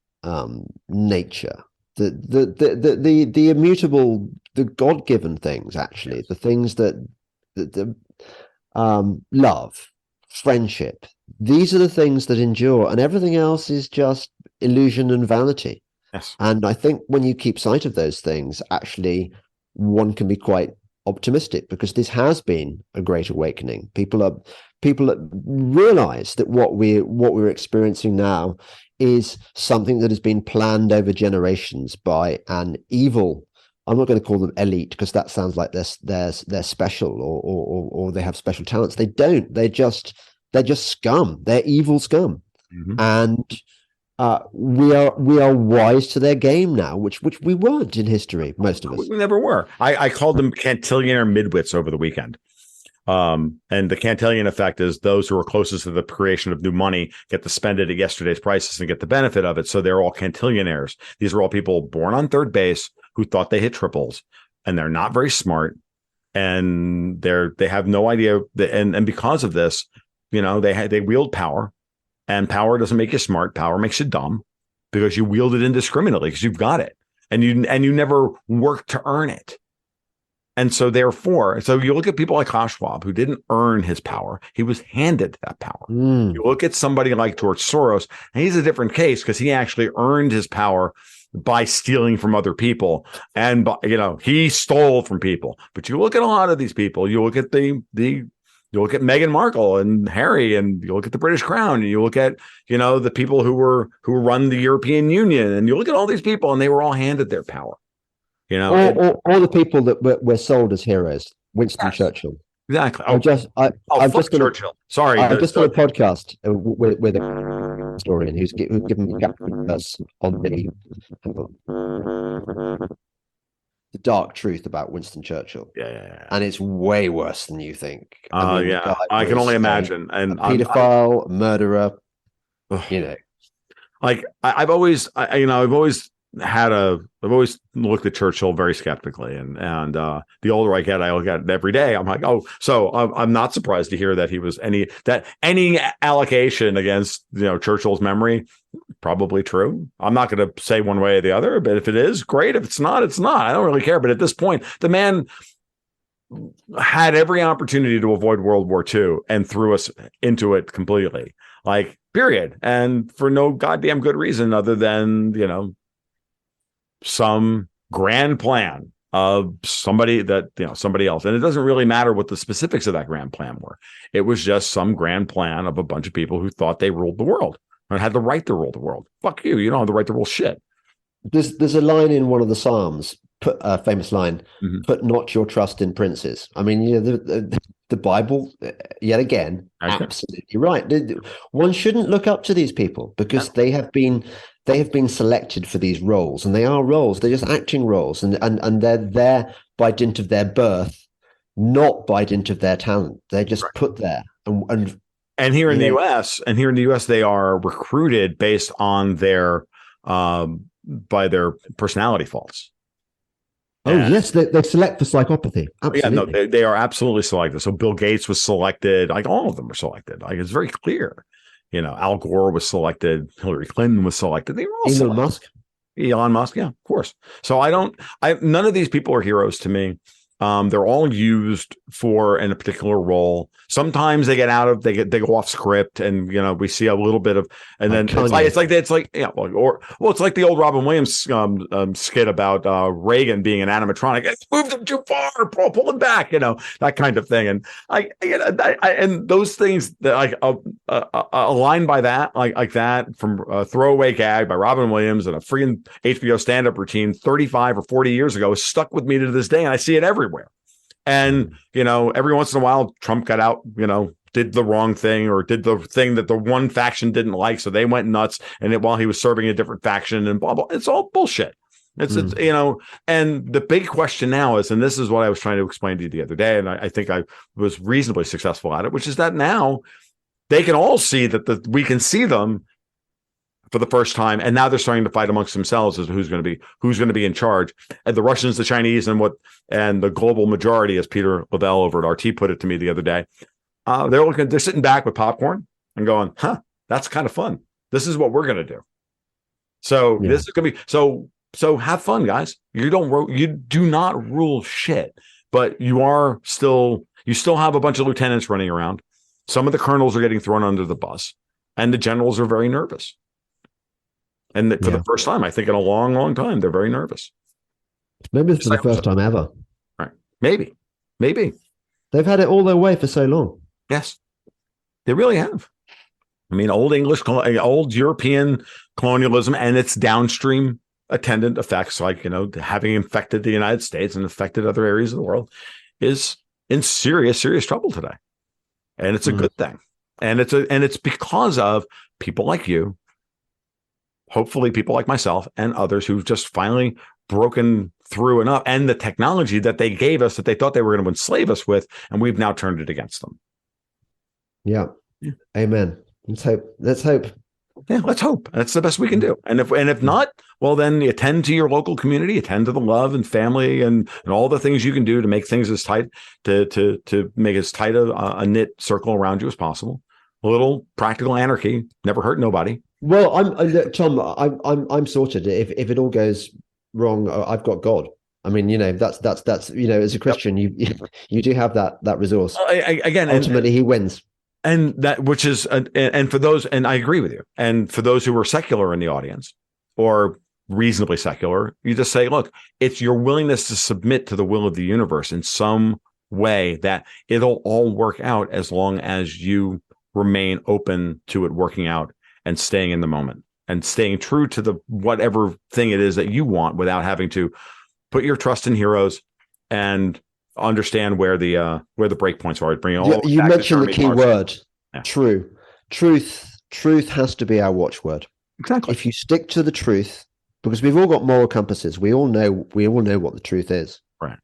nature, the immutable, the God-given things, actually, Yes. the things that the love, friendship. These are the things that endure, and everything else is just illusion and vanity. Yes. And I think when you keep sight of those things, actually, one can be quite optimistic, because this has been a great awakening. People realize that what we're experiencing now is something that has been planned over generations by an evil. I'm not going to call them elite, because that sounds like they're special, or they have special talents. They don't. They're just scum. They're evil scum, Mm-hmm. and we are wise to their game now, which we weren't in history. Most of us. We never were. I called them cantillionaire midwits over the weekend. And the Cantillon effect is those who are closest to the creation of new money get to spend it at yesterday's prices and get the benefit of it. So they're all cantillionaires. These are all people born on third base who thought they hit triples, and they're not very smart, and they have no idea. And because of this, they wield power, and power doesn't make you smart. Power makes you dumb, because you wield it indiscriminately because you've got it, and you never work to earn it. And so therefore, you look at people like Schwab, who didn't earn his power. He was handed that power. You look at somebody like George Soros, and he's a different case, because he actually earned his power by stealing from other people. And, he stole from people. But you look at a lot of these people, you look at you look at Meghan Markle and Harry, and you look at the British Crown, and you look at, the people who run the European Union, and you look at all these people, and they were all handed their power. All the people that were sold as heroes. Winston Churchill. Exactly. I've just Churchill. Sorry, I've just done a podcast with a historian who's given me us on the dark truth about Winston Churchill. Yeah. And it's way worse than you think. Yeah, I can only imagine. And a pedophile, murderer. Like I've always looked at Churchill very skeptically, and the older I get, I look at it every day. I'm like, so I'm not surprised to hear that he was any allocation against Churchill's memory, probably true. I'm not going to say one way or the other, but if it is, great. If it's not, it's not. I don't really care. But at this point, the man had every opportunity to avoid World War II and threw us into it completely, like, period, and for no goddamn good reason other than some grand plan of somebody else. And it doesn't really matter what the specifics of that grand plan were. It was just some grand plan of a bunch of people who thought they ruled the world and had the right to rule the world. Fuck you. You don't have the right to rule shit. There's a line in one of the Psalms, famous line, Mm-hmm. Put not your trust in princes. I mean, the Bible, yet again, absolutely right. One shouldn't look up to these people, because they have been selected for these roles, and they are roles. They're just acting roles, and they're there by dint of their birth, not by dint of their talent. They're just put there. And here in the US, they are recruited based on their by their personality faults. Yes, they select for psychopathy. Absolutely. Yeah, no, they are absolutely selected. So Bill Gates was selected. Like, all of them were selected. Like, it's very clear. Al Gore was selected. Hillary Clinton was selected. They were all selected. Elon Musk, yeah, of course. So none of these people are heroes to me. They're all used in a particular role. Sometimes they go off script, and we see a little bit of, and then it's like it's like the old Robin Williams skit about Reagan being an animatronic. It's moved him too far, pull him back, that kind of thing. And and those things that a line by that, like that from a throwaway gag by Robin Williams and a freaking HBO stand-up routine 35 or 40 years ago is stuck with me to this day, and I see it everywhere. And, every once in a while, Trump got out, did the wrong thing, or did the thing that the one faction didn't like. So they went nuts, and while he was serving a different faction, and blah, blah. It's all bullshit. It's and the big question now is, and this is what I was trying to explain to you the other day, and I think I was reasonably successful at it, which is that now they can all see that we can see them for the first time, and now they're starting to fight amongst themselves as to who's going to be in charge. And the Russians, the Chinese, and the global majority, as Peter Lavelle over at RT put it to me the other day, they're sitting back with popcorn and going, "Huh, that's kind of fun. This is what we're going to do." So this is going to be so have fun, guys. You do not rule shit, but you still have a bunch of lieutenants running around. Some of the colonels are getting thrown under the bus, and the generals are very nervous. And for the first time, I think in a long, long time, they're very nervous. Maybe it's for the first time ever. Right. Maybe. They've had it all their way for so long. Yes, they really have. I mean, old European colonialism and its downstream attendant effects, like, having infected the United States and affected other areas of the world, is in serious, serious trouble today. And it's a good thing. And it's because of people like you, hopefully people like myself and others who've just finally broken through enough, and the technology that they gave us that they thought they were going to enslave us with, and we've now turned it against them. Yeah. Amen. Let's hope. Yeah, let's hope. That's the best we can do. And if not, well, then you attend to your local community, attend to the love and family and all the things you can do to make things as tight, to make as tight a knit circle around you as possible. A little practical anarchy never hurt nobody. Well, Tom. I'm sorted. If it all goes wrong, I've got God. I mean, that's as a Christian, you do have that resource. Again, ultimately, he wins. And that, which is, and for those, and I agree with you. And for those who are secular in the audience, or reasonably secular, you just say, look, it's your willingness to submit to the will of the universe in some way that it'll all work out, as long as you remain open to it working out and staying in the moment and staying true to the whatever thing it is that you want, without having to put your trust in heroes and understand where the break points are. Bring all you mentioned the key word. True. Truth has to be our watchword. Exactly. If you stick to the truth, because we've all got moral compasses, we all know what the truth is. Right.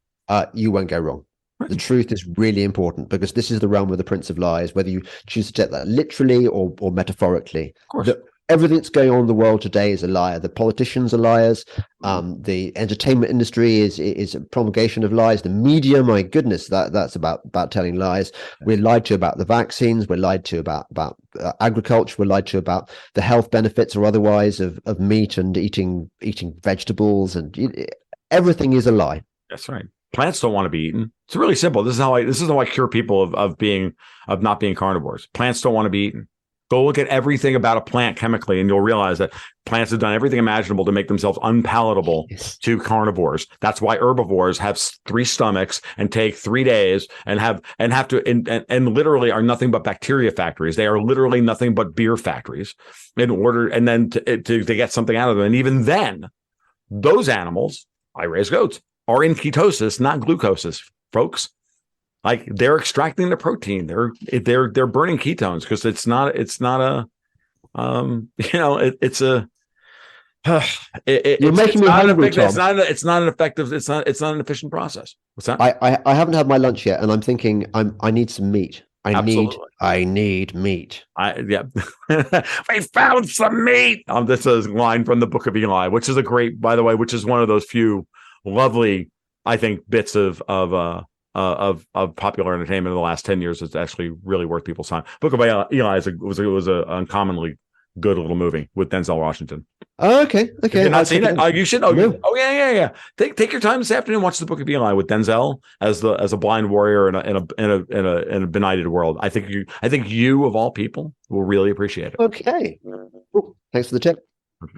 You won't go wrong. Right. The truth is really important, because this is the realm of the Prince of Lies, whether you choose to take that literally or metaphorically. Of course. Everything that's going on in the world today is a liar. The politicians are liars. The entertainment industry is a promulgation of lies. The media, my goodness, that's about telling lies. We're lied to about the vaccines. We're lied to about agriculture. We're lied to about the health benefits or otherwise of meat and eating vegetables, and everything is a lie. That's right. Plants don't want to be eaten. It's really simple. This is how I cure people of not being carnivores. Plants don't want to be eaten. Go look at everything about a plant chemically, and you'll realize that plants have done everything imaginable to make themselves unpalatable to carnivores. That's why herbivores have 3 stomachs and take 3 days and have to literally are nothing but bacteria factories. They are literally nothing but beer factories in order, and then to get something out of them. And even then, those animals, I raise goats, are in ketosis, not glucosis, folks. Like, they're extracting the protein. They're burning ketones, because it's not an efficient process. What's that? I haven't had my lunch yet, and I'm thinking I need some meat. I need meat. We found some meat. This is a line from the Book of Eli, which is which is one of those few lovely, I think, bits of popular entertainment in the last 10 years. It's actually really worth people's time. Book of Eli was an uncommonly good little movie with Denzel Washington. Oh, okay. Have you not seen it? You should. Oh, yeah. Take your time this afternoon. Watch the Book of Eli with Denzel as a blind warrior in a benighted world. I think you of all people will really appreciate it. Okay. Cool. Thanks for the tip.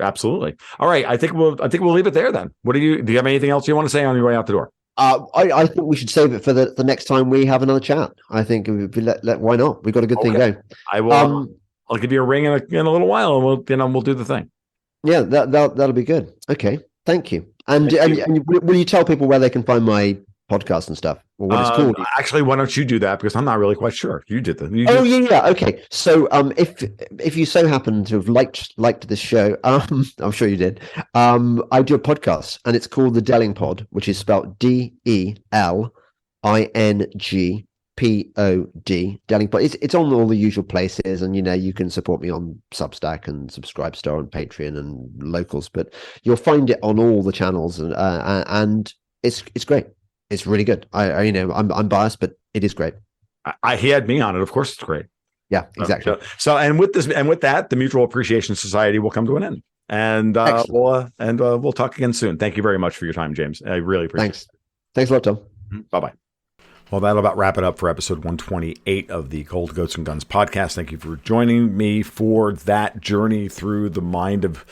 Absolutely. All right. I think we'll leave it there then. Do you have anything else you want to say on your way out the door? I think we should save it for the next time we have another chat. I think why not? We've got a good thing going. I will. I'll give you a ring in a little while, and we'll do the thing. Yeah, that'll be good. Okay, thank you. And will you tell people where they can find my podcast and stuff, or what it's called? Actually, why don't you do that, because I'm not really quite sure. You did that. Yeah. Okay. So, if you so happen to have liked this show, I'm sure you did. I do a podcast, and it's called the Delingpole, which is spelled DELING Delingpole. It's on all the usual places, and you can support me on Substack and Subscribestar and Patreon and Locals, but you'll find it on all the channels, and it's great. It's really good. I'm biased, but it is great. He had me on it. Of course, it's great. Yeah, exactly. So, and with that, the Mutual Appreciation Society will come to an end, and we'll talk again soon. Thank you very much for your time, James. I really appreciate it. Thanks a lot, Tom. Bye bye. Well, that'll about wrap it up for episode 128 of the Gold Goats and Guns podcast. Thank you for joining me for that journey through the mind of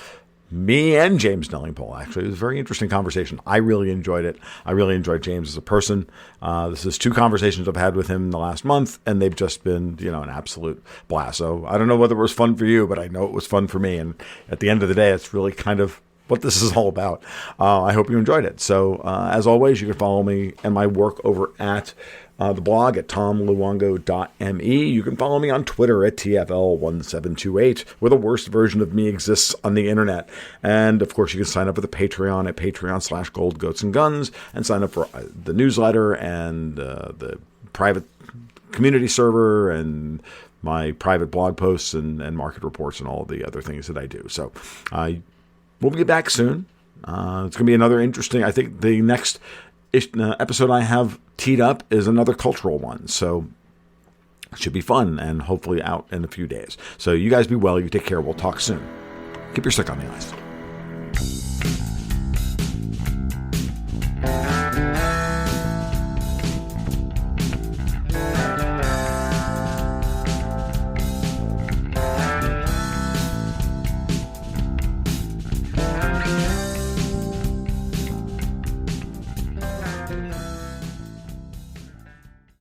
me and James Delingpole. Actually, it was a very interesting conversation. I really enjoyed it. I really enjoyed James as a person. This is 2 conversations I've had with him in the last month, and they've just been, an absolute blast. So I don't know whether it was fun for you, but I know it was fun for me. And at the end of the day, it's really kind of what this is all about. I hope you enjoyed it. So as always, you can follow me and my work over at the blog at tomluongo.me. You can follow me on Twitter at TFL1728, where the worst version of me exists on the internet. And of course, you can sign up for the Patreon at patreon.com/goldgoatsandguns and sign up for the newsletter and the private community server and my private blog posts and market reports and all the other things that I do. So we'll be back soon. It's going to be another interesting, I think the next episode I have teed up is another cultural one. So it should be fun and hopefully out in a few days. So you guys be well. You take care. We'll talk soon. Keep your stick on the ice.